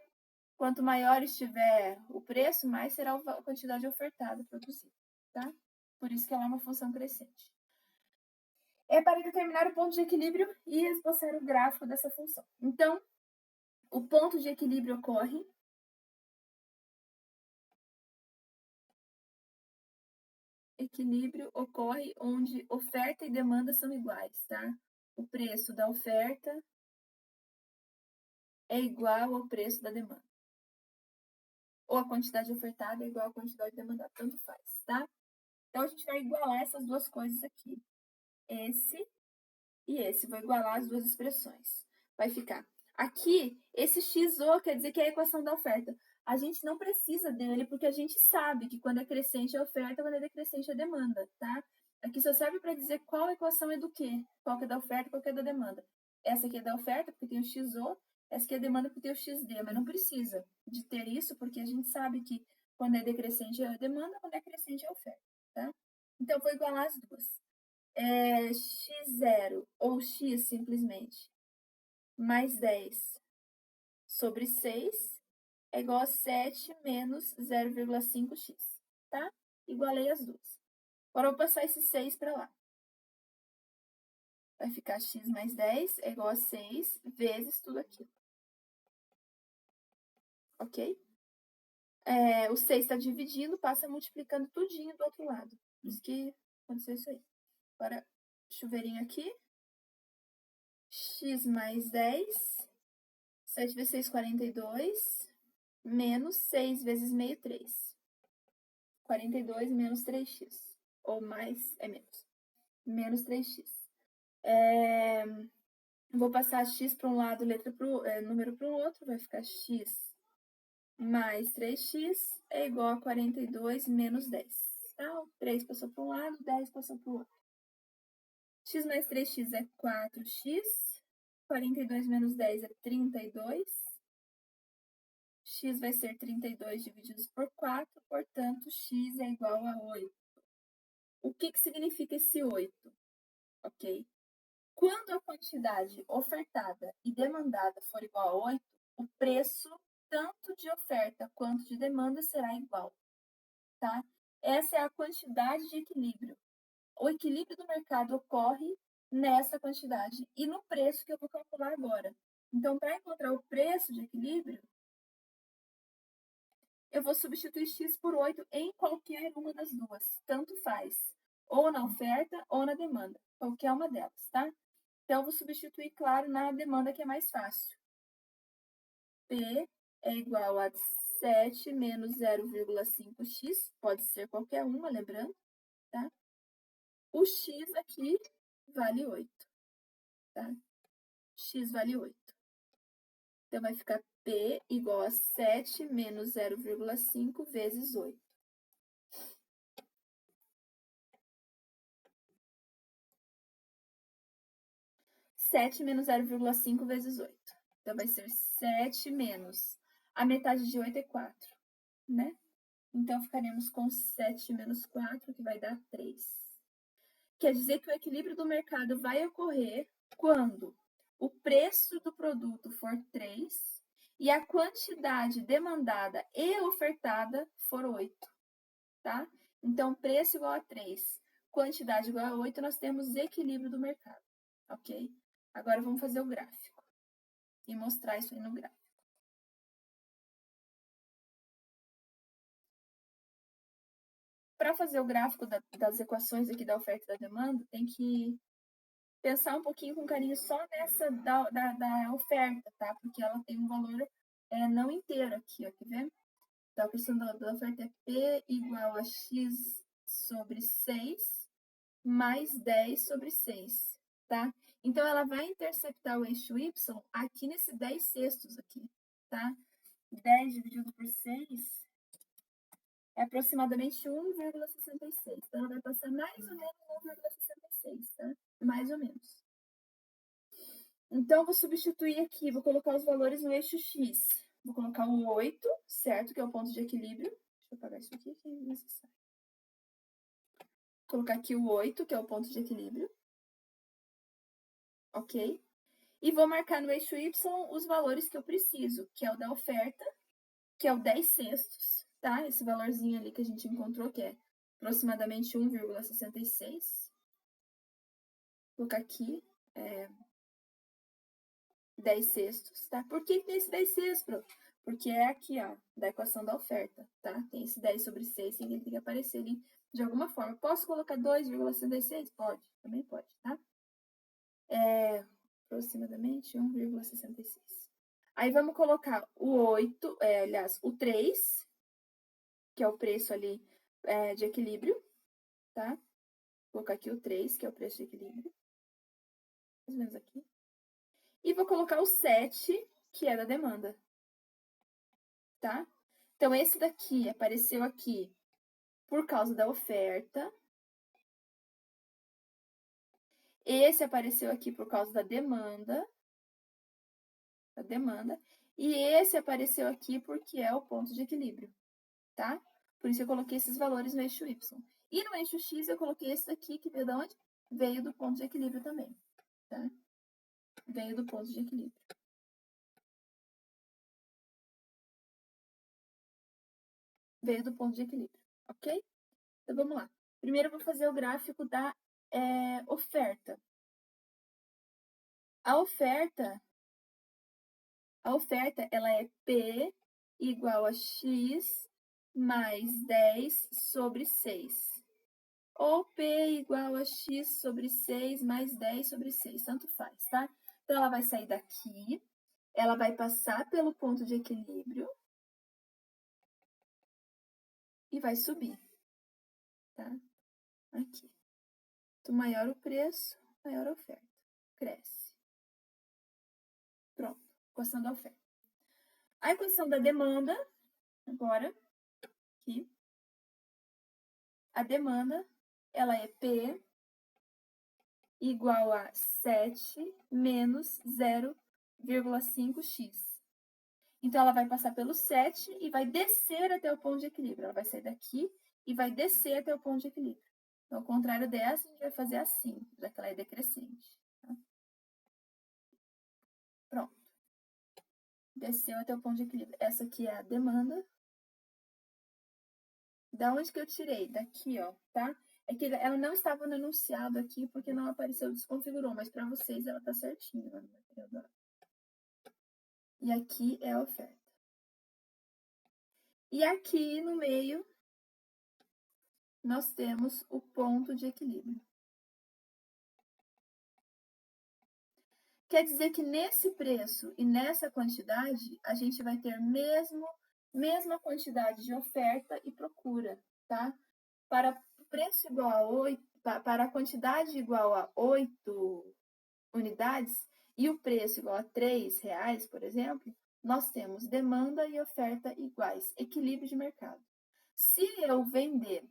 quanto maior estiver o preço, mais será a quantidade ofertada, produzida, tá? Por isso que ela é uma função crescente. É para determinar o ponto de equilíbrio e esboçar o gráfico dessa função. Então, o ponto de equilíbrio ocorre onde oferta e demanda são iguais, tá? O preço da oferta é igual ao preço da demanda. Ou a quantidade ofertada é igual à quantidade demandada, tanto faz, tá? Então, a gente vai igualar essas duas coisas aqui. Esse e esse. Vou igualar as duas expressões. Vai ficar. Aqui, esse XO quer dizer que é a equação da oferta. A gente não precisa dele, porque a gente sabe que quando é crescente é a oferta, quando é decrescente é a demanda, tá? Aqui só serve para dizer qual equação é do quê. Qual que é da oferta e qual que é da demanda. Essa aqui é da oferta, porque tem o XO. Essa aqui é a demanda, porque tem o XD. Mas não precisa de ter isso, porque a gente sabe que quando é decrescente é a demanda, quando é crescente é a oferta, tá? Então, vou igualar as duas. X0 ou x simplesmente mais 10 sobre 6 é igual a 7 menos 0,5x, tá? Igualei as duas. Agora eu vou passar esse 6 para lá. Vai ficar x mais 10 é igual a 6 vezes tudo aquilo. Ok? O 6 está dividindo, passa multiplicando tudinho do outro lado. Por isso que aconteceu isso aí. Agora, chuveirinho aqui. X mais 10. 7 vezes 6, 42. Menos 6 vezes meio, 3. 42 menos 3x. Ou mais, é menos. Menos 3x. Vou passar x para um lado, número para o outro. Vai ficar x mais 3x é igual a 42 menos 10. Tá? 3 passou para um lado, 10 passou para o outro. X mais 3x é 4x. 42 menos 10 é 32. X vai ser 32 divididos por 4, portanto, x é igual a 8. O que significa esse 8? Ok? Quando a quantidade ofertada e demandada for igual a 8, o preço tanto de oferta quanto de demanda será igual, tá? Essa é a quantidade de equilíbrio. O equilíbrio do mercado ocorre nessa quantidade e no preço que eu vou calcular agora. Então, para encontrar o preço de equilíbrio, eu vou substituir x por 8 em qualquer uma das duas. Tanto faz. Ou na oferta ou na demanda. Qualquer uma delas, tá? Então, eu vou substituir, claro, na demanda, que é mais fácil. P é igual a 7 menos 0,5x, pode ser qualquer uma, lembrando, tá? O x aqui vale 8, tá? X vale 8. Então, vai ficar P igual a 7 menos 0,5 vezes 8. Sete menos 0,5 vezes 8. Então, vai ser 7 menos... A metade de 8 é 4, né? Então, ficaremos com 7 menos 4, que vai dar 3. Quer dizer que o equilíbrio do mercado vai ocorrer quando o preço do produto for 3 e a quantidade demandada e ofertada for 8, tá? Então, preço igual a 3, quantidade igual a 8, nós temos equilíbrio do mercado, ok? Agora, vamos fazer o gráfico e mostrar isso aí no gráfico. Para fazer o gráfico das equações aqui da oferta e da demanda, tem que pensar um pouquinho com carinho só nessa da oferta, tá? Porque ela tem um valor não inteiro aqui, ó, quer ver? Então, a questão da oferta é P igual a X sobre 6 mais 10 sobre 6, tá? Então, ela vai interceptar o eixo Y aqui nesse 10 sextos aqui, tá? 10 dividido por 6 é aproximadamente 1,66. Então, ela vai passar mais ou menos 1,66, tá? Mais ou menos. Então, vou substituir aqui, vou colocar os valores no eixo X. Vou colocar o 8, certo? Que é o ponto de equilíbrio. Deixa eu apagar isso aqui, que é necessário. Vou colocar aqui o 8, que é o ponto de equilíbrio. Ok? E vou marcar no eixo Y os valores que eu preciso, que é o da oferta, que é o 10 sextos, tá? Esse valorzinho ali que a gente encontrou, que é aproximadamente 1,66. Vou colocar aqui 10 sextos, tá? Por que tem esse 10 sextos? Porque é aqui, ó, da equação da oferta, tá? Tem esse 10 sobre 6, tem que aparecer ali de alguma forma. Posso colocar 2,66? Pode, também pode, tá? Aproximadamente 1,66. Aí vamos colocar o 8, aliás, o 3, que é o preço ali de equilíbrio, tá? Vou colocar aqui o 3, que é o preço de equilíbrio. Mais ou menos aqui. E vou colocar o 7, que é da demanda, tá? Então, esse daqui apareceu aqui por causa da oferta. Esse apareceu aqui por causa da demanda. E esse apareceu aqui porque é o ponto de equilíbrio, tá? Por isso eu coloquei esses valores no eixo Y. E no eixo X eu coloquei esse daqui, que veio de onde? Veio do ponto de equilíbrio também, tá? Veio do ponto de equilíbrio. Veio do ponto de equilíbrio, ok? Então, vamos lá. Primeiro eu vou fazer o gráfico da oferta. A oferta, ela é P igual a X mais 10 sobre 6. Ou P igual a X sobre 6 mais 10 sobre 6. Tanto faz, tá? Então, ela vai sair daqui. Ela vai passar pelo ponto de equilíbrio. E vai subir, tá? Aqui. Quanto maior o preço, maior a oferta. Cresce. Pronto. Equação da oferta. A equação da demanda, agora, aqui. A demanda, ela é P igual a 7 menos 0,5x. Então, ela vai passar pelo 7 e vai descer até o ponto de equilíbrio. Ela vai sair daqui e vai descer até o ponto de equilíbrio. Então, ao contrário dessa, a gente vai fazer assim, já que ela é decrescente. Tá? Pronto. Desceu até o ponto de equilíbrio. Essa aqui é a demanda. Da onde que eu tirei? Daqui, ó, tá? É que ela não estava no enunciado aqui porque não apareceu, desconfigurou, mas para vocês ela tá certinha lá no material. E aqui é a oferta. E aqui no meio nós temos o ponto de equilíbrio. Quer dizer que nesse preço e nessa quantidade, a gente vai ter mesmo mesma quantidade de oferta e procura, tá? Para preço igual a 8, para a quantidade igual a 8 unidades e o preço igual a R$3, por exemplo, nós temos demanda e oferta iguais, equilíbrio de mercado. Se eu vender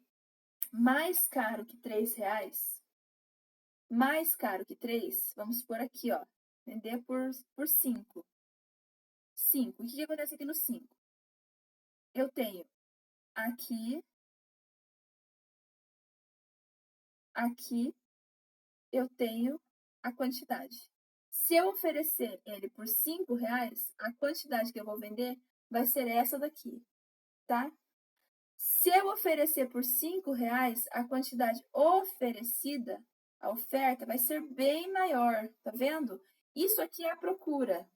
mais caro que R$3, mais caro que 3, vamos por aqui, ó, vender por 5. 5. O que acontece aqui no 5? Eu tenho aqui, eu tenho a quantidade. Se eu oferecer ele por R$5, a quantidade que eu vou vender vai ser essa daqui, tá? Se eu oferecer por R$5, a quantidade oferecida, a oferta, vai ser bem maior, tá vendo? Isso aqui é a procura.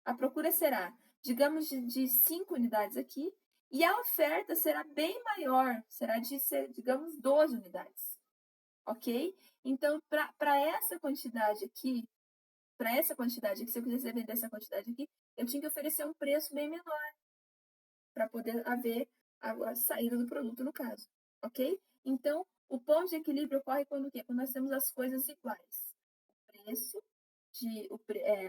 A procura será, digamos, de 5 unidades aqui, e a oferta será bem maior, será de, digamos, 12 unidades, ok? Então, para essa quantidade aqui, se eu quisesse vender essa quantidade aqui, eu tinha que oferecer um preço bem menor, para poder haver a saída do produto, no caso, ok? Então, o ponto de equilíbrio ocorre quando o quê? Quando nós temos as coisas iguais. O preço,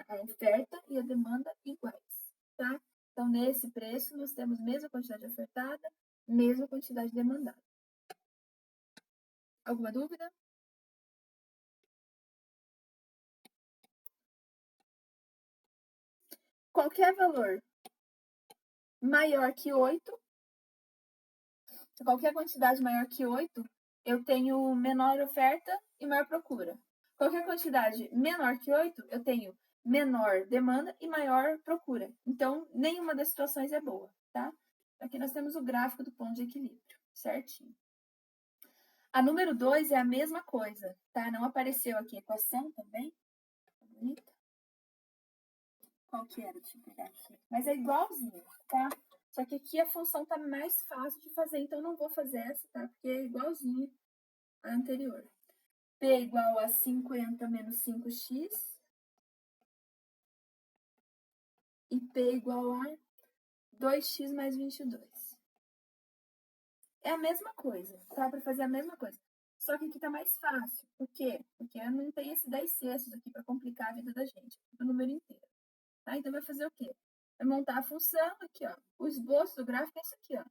a oferta e a demanda iguais, tá? Então, nesse preço, nós temos mesma quantidade ofertada, mesma quantidade demandada. Alguma dúvida? Qualquer valor maior que 8, qualquer quantidade maior que 8, eu tenho menor oferta e maior procura. Qualquer quantidade menor que 8, eu tenho menor demanda e maior procura. Então, nenhuma das situações é boa, tá? Aqui nós temos o gráfico do ponto de equilíbrio, certinho. A número 2 é a mesma coisa, tá? Não apareceu aqui a equação também? Tá bonita? Qual que era? Deixa eu pegar aqui. Mas é igualzinho, tá? Só que aqui a função tá mais fácil de fazer, então não vou fazer essa, tá? Porque é igualzinho à anterior. P igual a 50 menos 5x e P igual a 2x mais 22. É a mesma coisa, tá? Para fazer a mesma coisa. Só que aqui tá mais fácil. Por quê? Porque não tem esse 10 sextos aqui para complicar a vida da gente. O número inteiro. Tá? Então vai fazer o quê? Vai montar a função aqui, ó. O esboço do gráfico é isso aqui, ó.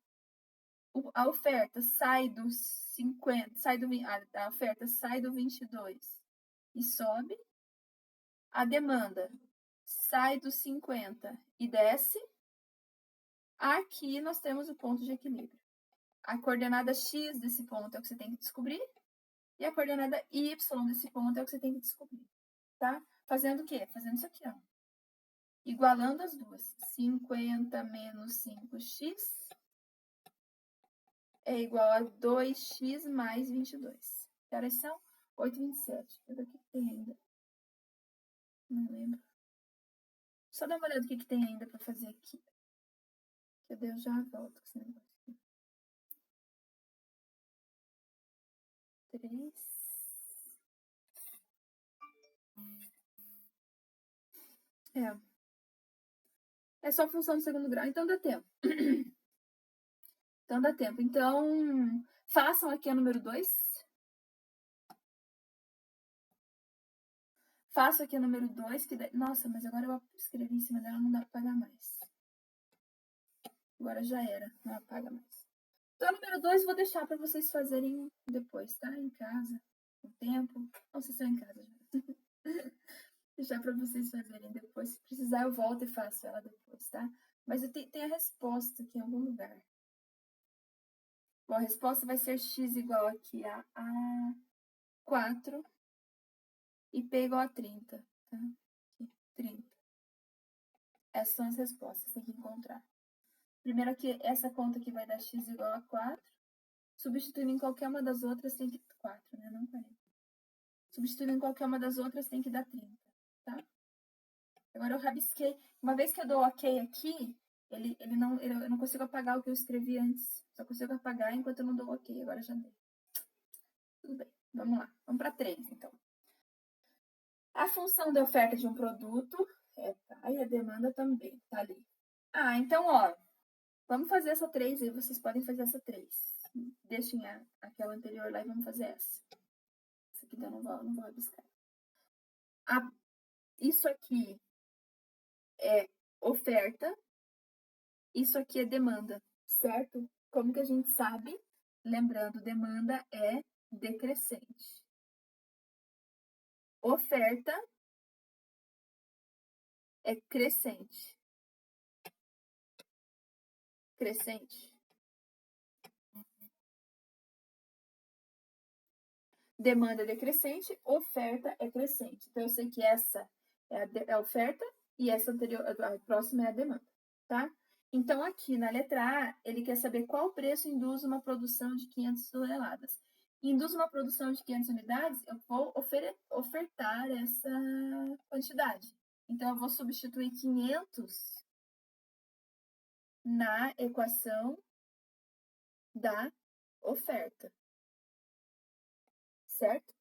A oferta sai do 50, a oferta sai do 22 e sobe. A demanda sai do 50 e desce. Aqui nós temos o ponto de equilíbrio. A coordenada x desse ponto é o que você tem que descobrir. E a coordenada y desse ponto é o que você tem que descobrir. Tá? Fazendo o quê? Fazendo isso aqui, ó. Igualando as duas. 50 menos 5x é igual a 2x mais 22. Que horas são? 8h27. Deixa eu ver o que tem ainda. Não lembro. Só dá uma olhada no que tem ainda para fazer aqui. Que eu já volto com esse negócio aqui. 3. É só função do segundo grau. Então dá tempo. Então, façam aqui a número 2. Faço aqui a número 2. Nossa, mas agora eu escrevi em cima dela, não dá para pagar mais. Agora já era, não apaga mais. Então, a número 2 vou deixar para vocês fazerem depois, tá? Em casa, com tempo. Não sei se estão em casa já. Deixar para vocês fazerem depois. Se precisar, eu volto e faço ela depois, tá? Mas eu tenho a resposta aqui em algum lugar. Bom, a resposta vai ser x igual aqui a 4 e p igual a 30, tá? Aqui, 30. Essas são as respostas, tem que encontrar. Primeiro aqui, essa conta aqui vai dar x igual a 4. Substituindo em qualquer uma das outras tem que... 4, né? Não 40. Substituindo em qualquer uma das outras tem que dar 30, tá? Agora eu rabisquei. Uma vez que eu dou ok aqui, eu não consigo apagar o que eu escrevi antes. Só consigo apagar enquanto eu não dou ok. Agora já dei. Tudo bem. Vamos lá. Vamos para 3, então. A função de oferta de um produto tá, e a demanda também tá ali. Então, ó, Vamos fazer essa 3 e vocês podem fazer essa 3. Deixem aquela anterior lá e vamos fazer essa. Essa aqui eu não vou rabiscar. Isso aqui é oferta, isso aqui é demanda, certo? Como que a gente sabe? Lembrando, demanda é decrescente. Oferta é crescente. Crescente. Demanda é decrescente, oferta é crescente. Então, eu sei que essa é a oferta e essa anterior, a próxima é a demanda, tá? Então, aqui na letra A, ele quer saber qual preço induz uma produção de 500 toneladas. Induz uma produção de 500 unidades, eu vou ofertar essa quantidade. Então, eu vou substituir 500 na equação da oferta, certo?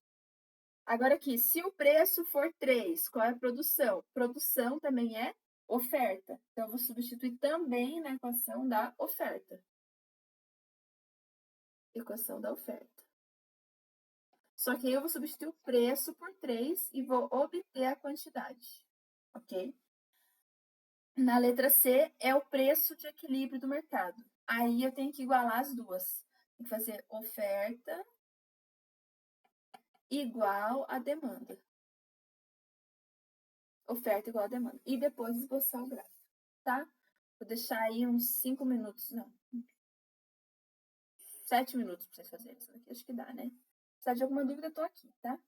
Agora aqui, se o preço for 3, qual é a produção? Produção também é oferta. Então, eu vou substituir também na equação da oferta. Equação da oferta. Só que aí eu vou substituir o preço por 3 e vou obter a quantidade, ok? Na letra C é o preço de equilíbrio do mercado. Aí eu tenho que igualar as duas. Tem que fazer oferta igual a demanda. Oferta igual a demanda. E depois esboçar o gráfico, tá? Vou deixar aí uns 5 minutos, não. 7 minutos para vocês fazerem isso aqui. Acho que dá, né? Se precisar de alguma dúvida, eu tô aqui, tá?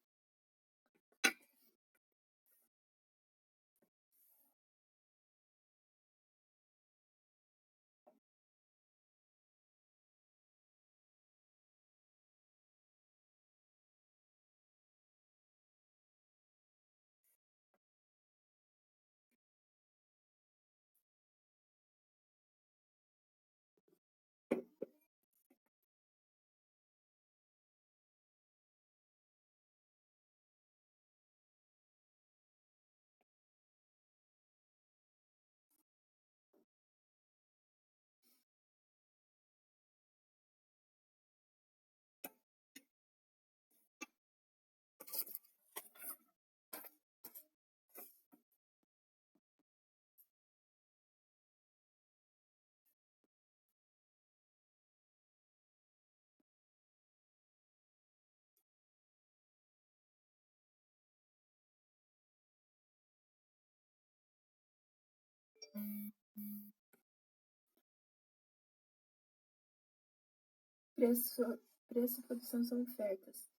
Preço, preço, produção são ofertas.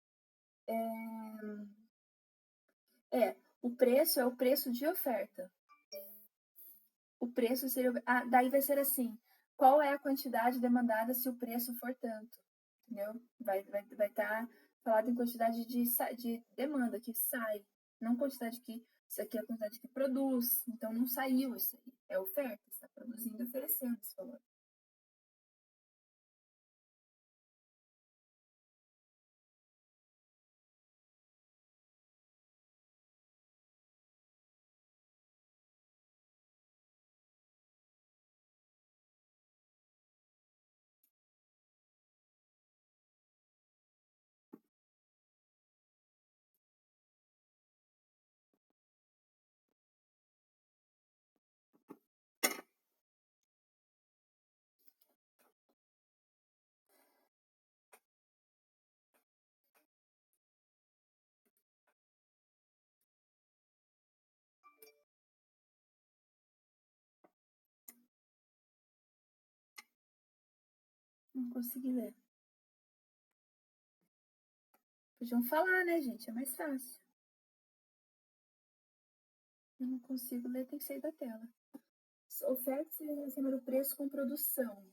O preço é o preço de oferta. O preço seria. Daí vai ser assim: qual é a quantidade demandada se o preço for tanto? Entendeu? Vai estar falado em quantidade de demanda que sai, não quantidade que. Isso aqui é a quantidade que produz. Então não saiu isso aí. É oferta, está produzindo e oferecendo esse valor. Não consegui ler. Podiam falar, né, gente? É mais fácil. Eu não consigo ler, tem que sair da tela. Oferta se relaciona o preço com produção.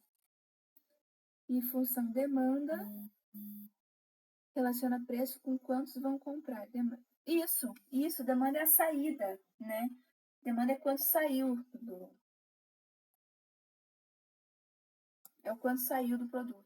E função demanda relaciona preço com quantos vão comprar. Isso, demanda é a saída, né? Demanda é quanto saiu é o quanto saiu do produto.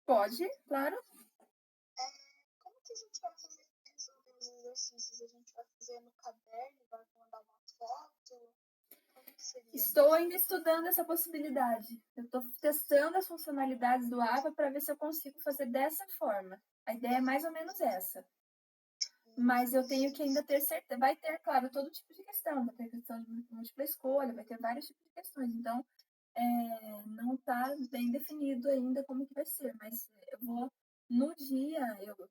Pode, claro. Como que a gente vai resolver os exercícios? A gente vai fazer no caderno, vai mandar uma foto? Como que seria? Estou ainda estudando essa possibilidade. Eu estou testando as funcionalidades do AVA para ver se eu consigo fazer dessa forma. A ideia é mais ou menos essa. Mas eu tenho que ainda ter certeza. Vai ter, claro, todo tipo de questão. Vai ter questão de múltipla escolha, vai ter vários tipos de questões. Então, não está bem definido ainda como que vai ser. Mas eu vou, no dia,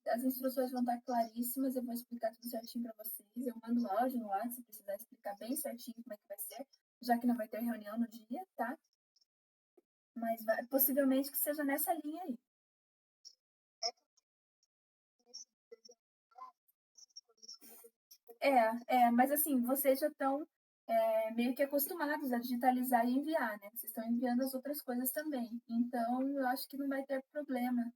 as instruções vão estar claríssimas. Eu vou explicar tudo certinho para vocês. Eu mando áudio no WhatsApp se precisar explicar bem certinho como é que vai ser, já que não vai ter reunião no dia, tá? Mas possivelmente que seja nessa linha aí. Mas assim, vocês já estão meio que acostumados a digitalizar e enviar, né? Vocês estão enviando as outras coisas também. Então, eu acho que não vai ter problema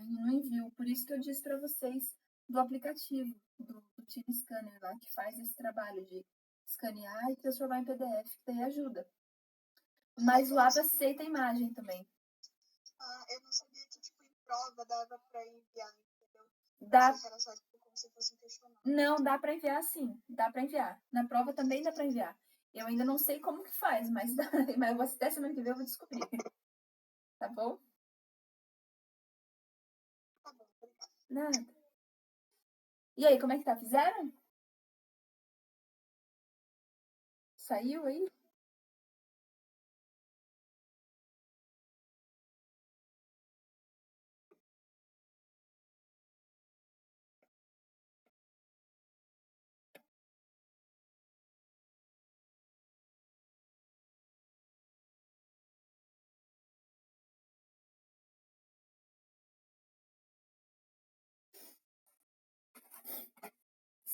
no envio. Por isso que eu disse para vocês do aplicativo, do Team Scanner lá, que faz esse trabalho de escanear e transformar em PDF, que daí ajuda. Mas o AVA aceita a imagem também. Eu não sabia que, tipo, em prova dava para enviar, entendeu? Dá. Era só, tipo, como se fosse um questionário. Não, dá para enviar sim. Dá para enviar. Na prova também dá para enviar. Eu ainda não sei como que faz, mas dá. Mas eu vou, até semana que vem eu vou descobrir. Tá bom? Tá bom, obrigada. Nada. E aí, como é que tá? Fizeram? Saiu aí?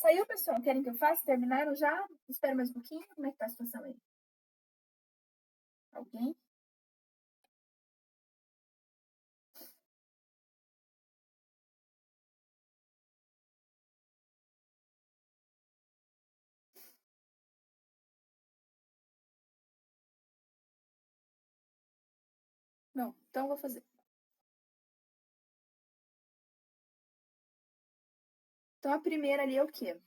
Saiu, pessoal? Querem que eu faça? Terminaram já? Espera mais um pouquinho. Como é que tá a situação aí? Alguém? Não, então eu vou fazer. Então a primeira ali é o quê?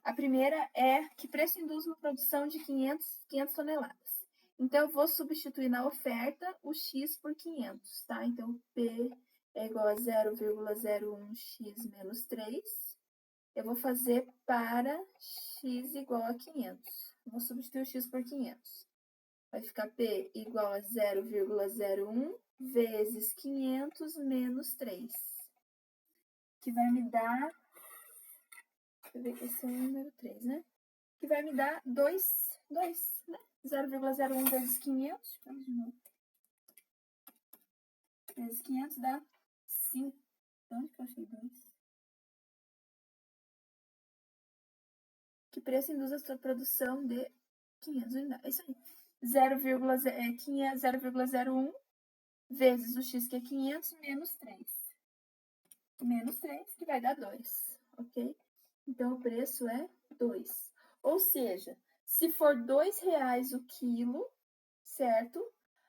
A primeira é que preço induz uma produção de 500 toneladas. Então, eu vou substituir na oferta o X por 500, tá? Então, P é igual a 0,01x menos 3. Eu vou fazer para X igual a 500. Vou substituir o X por 500. Vai ficar P igual a 0,01 vezes 500 menos 3. Que vai me dar... Deixa eu ver que esse é o número 3, né? Que vai me dar 2, né? 0,01 vezes 500. Vezes 500 dá 5. Onde que eu achei 2? Que preço induz a sua produção de 500 unidades? É isso aí. 0,01 vezes o x, que é 500, menos 3. Menos 3, que vai dar 2, ok? Então, o preço é 2. Ou seja, se for R$2 o quilo, certo?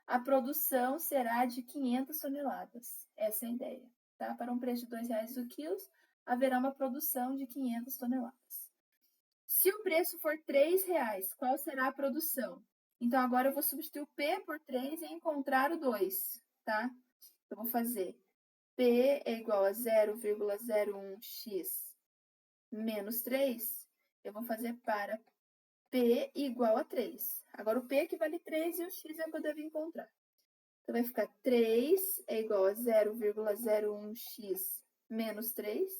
A produção será de 500 toneladas. Essa é a ideia, tá? Para um preço de R$2 o quilo, haverá uma produção de 500 toneladas. Se o preço for R$3, qual será a produção? Então, agora eu vou substituir o P por 3 e encontrar o 2, tá? Eu vou fazer P é igual a 0,01x menos 3. Eu vou fazer para P igual a 3. Agora, o P que vale 3 e o X é o que eu devo encontrar. Então, vai ficar 3 é igual a 0,01x menos 3.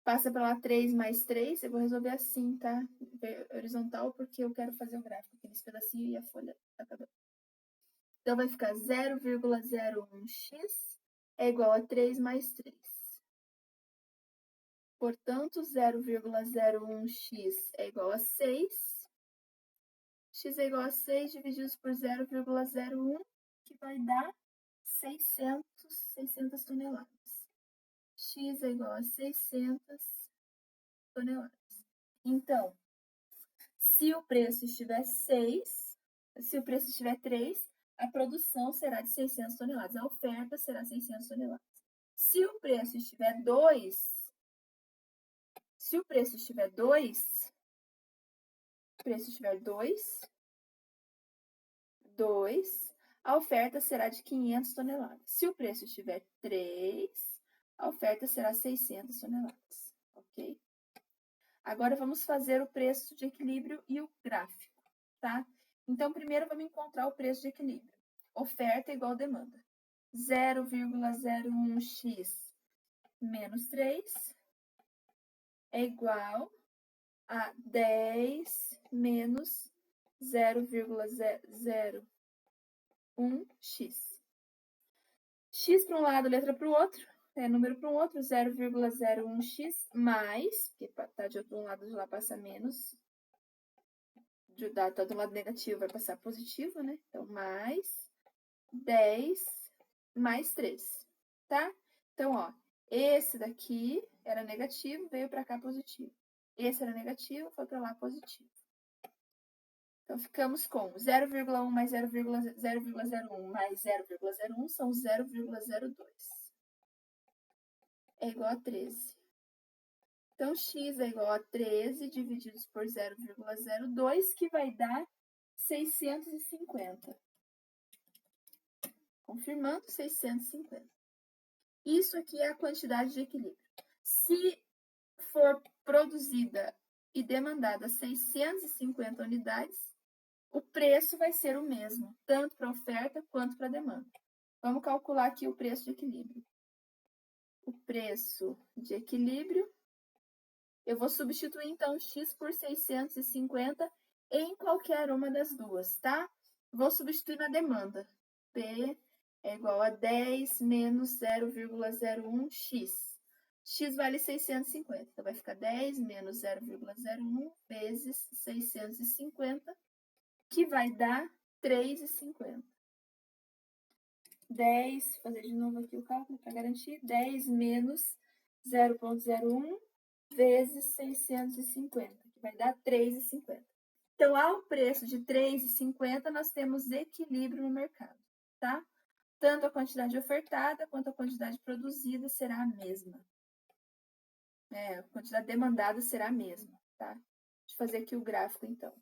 Passa para lá 3 mais 3. Eu vou resolver assim, tá? Horizontal, porque eu quero fazer o gráfico aqui nesse pedacinho e a folha acabou. Então, vai ficar 0,01x é igual a 3 mais 3. Portanto, 0,01x é igual a 6. X é igual a 6 divididos por 0,01, que vai dar 600 toneladas. X é igual a 600 toneladas. Então, se o preço estiver 6, se o preço estiver 3, a produção será de 600 toneladas. A oferta será 600 toneladas. Se o preço estiver 2, a oferta será de 500 toneladas. Se o preço estiver 3, a oferta será 600 toneladas, ok? Agora, vamos fazer o preço de equilíbrio e o gráfico, tá? Então, primeiro, vamos encontrar o preço de equilíbrio. Oferta igual demanda. 0,01x menos 3 é igual a 10 menos 0,001x. X para um lado, letra para o outro, número para um outro, 0,01x mais, porque está de outro lado de lá passa menos, está do lado negativo vai passar positivo, né? Então, mais 10 mais 3, tá? Então, ó, esse daqui era negativo, veio para cá positivo. Esse era negativo, foi para lá positivo. Então, ficamos com 0,1 mais 0,01 mais 0,01 são 0,02. É igual a 13. Então, x é igual a 13 divididos por 0,02, que vai dar 650. Confirmando, 650. Isso aqui é a quantidade de equilíbrio. Se for produzida e demandada 650 unidades, o preço vai ser o mesmo, tanto para a oferta quanto para a demanda. Vamos calcular aqui o preço de equilíbrio. O preço de equilíbrio, eu vou substituir, então, x por 650 em qualquer uma das duas, tá? Vou substituir na demanda. P é igual a 10 menos 0,01x. X vale 650, então vai ficar 10 menos 0,01 vezes 650, que vai dar 3,50. 10, fazer de novo aqui o cálculo para garantir, 10 menos 0,01 vezes 650, que vai dar 3,50. Então, ao preço de 3,50, nós temos equilíbrio no mercado, tá? Tanto a quantidade ofertada quanto a quantidade produzida será a mesma. A quantidade demandada será a mesma, tá? Deixa eu fazer aqui o gráfico, então.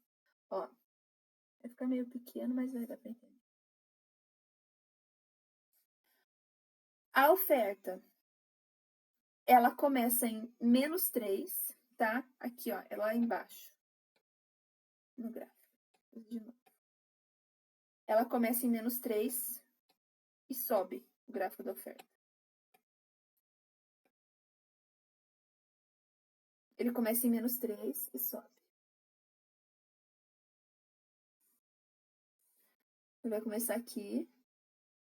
Ó, vai ficar meio pequeno, mas vai dar para entender. A oferta, ela começa em menos 3, tá? Aqui, ó, ela lá embaixo, no gráfico. De novo. Ela começa em menos 3 e sobe o gráfico da oferta. Ele começa em menos 3 e sobe. Ele vai começar aqui,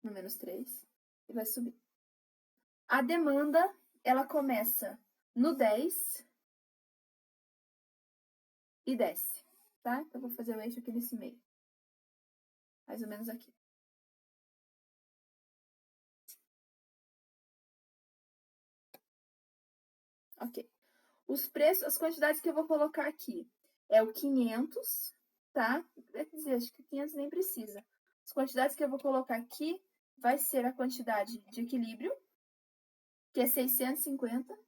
no menos 3, e vai subir. A demanda, ela começa no 10 e desce, tá? Então, eu vou fazer o eixo aqui nesse meio. Mais ou menos aqui. Ok. Os preços, as quantidades que eu vou colocar aqui é o 500, tá? Quer dizer, acho que 500 nem precisa. As quantidades que eu vou colocar aqui vai ser a quantidade de equilíbrio, que é 650,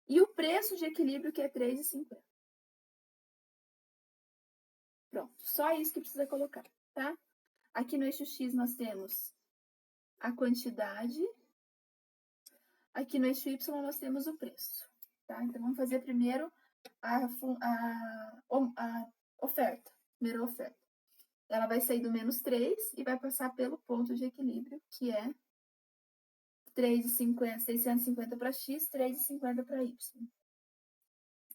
e o preço de equilíbrio, que é 3,50. Pronto, só isso que precisa colocar, tá? Aqui no eixo X nós temos a quantidade, aqui no eixo Y nós temos o preço, tá? Então, vamos fazer primeiro a oferta, primeira oferta. Ela vai sair do menos 3 e vai passar pelo ponto de equilíbrio, que é 3,50, 650 para X, 3,50 para Y.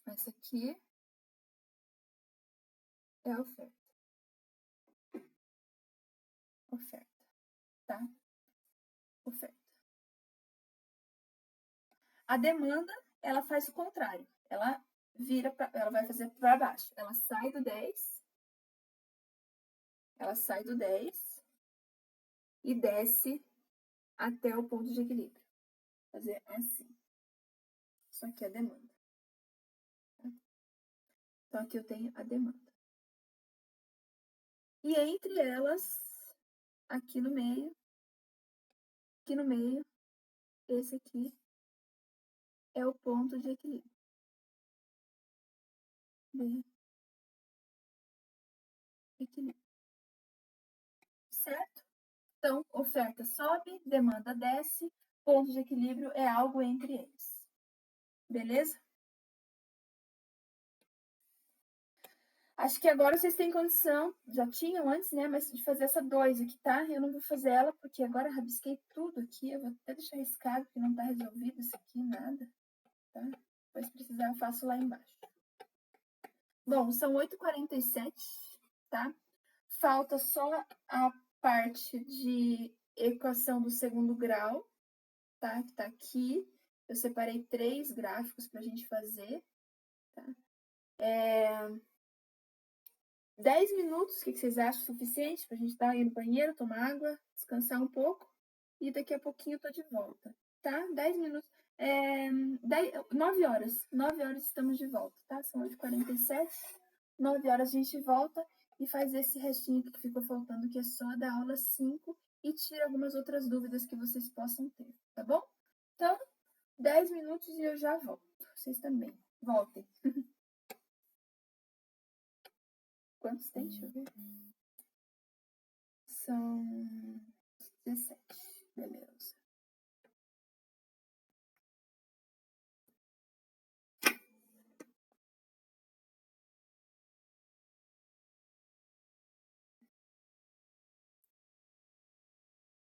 Essa aqui é a oferta. Oferta, tá? Oferta. A demanda, ela faz o contrário. Ela ela vai fazer para baixo. Ela sai do 10 e desce até o ponto de equilíbrio. Fazer assim. Isso aqui é a demanda. Tá? Então, aqui eu tenho a demanda. E entre elas, aqui no meio, esse aqui é o ponto de equilíbrio. De equilíbrio. Certo? Então, oferta sobe, demanda desce, ponto de equilíbrio é algo entre eles. Beleza? Acho que agora vocês têm condição, já tinham antes, né? Mas de fazer essa 2 aqui, tá? Eu não vou fazer ela porque agora rabisquei tudo aqui. Eu vou até deixar riscado, porque não tá resolvido isso aqui, nada. Tá? Depois precisar, eu faço lá embaixo. Bom, são 8h47, tá? Falta só a parte de equação do segundo grau, tá? Que tá aqui. Eu separei 3 gráficos pra gente fazer, tá? 10 minutos, o que vocês acham suficiente pra gente estar aí no banheiro, tomar água, descansar um pouco? E daqui a pouquinho eu tô de volta, tá? 10 minutos. 9 horas. 9 horas estamos de volta, tá? São 8h47. 9 horas a gente volta e faz esse restinho que ficou faltando, que é só da aula 5, e tira algumas outras dúvidas que vocês possam ter, tá bom? Então, 10 minutos e eu já volto. Vocês também. Voltem. Quantos tem? Deixa eu ver. São 17. Beleza.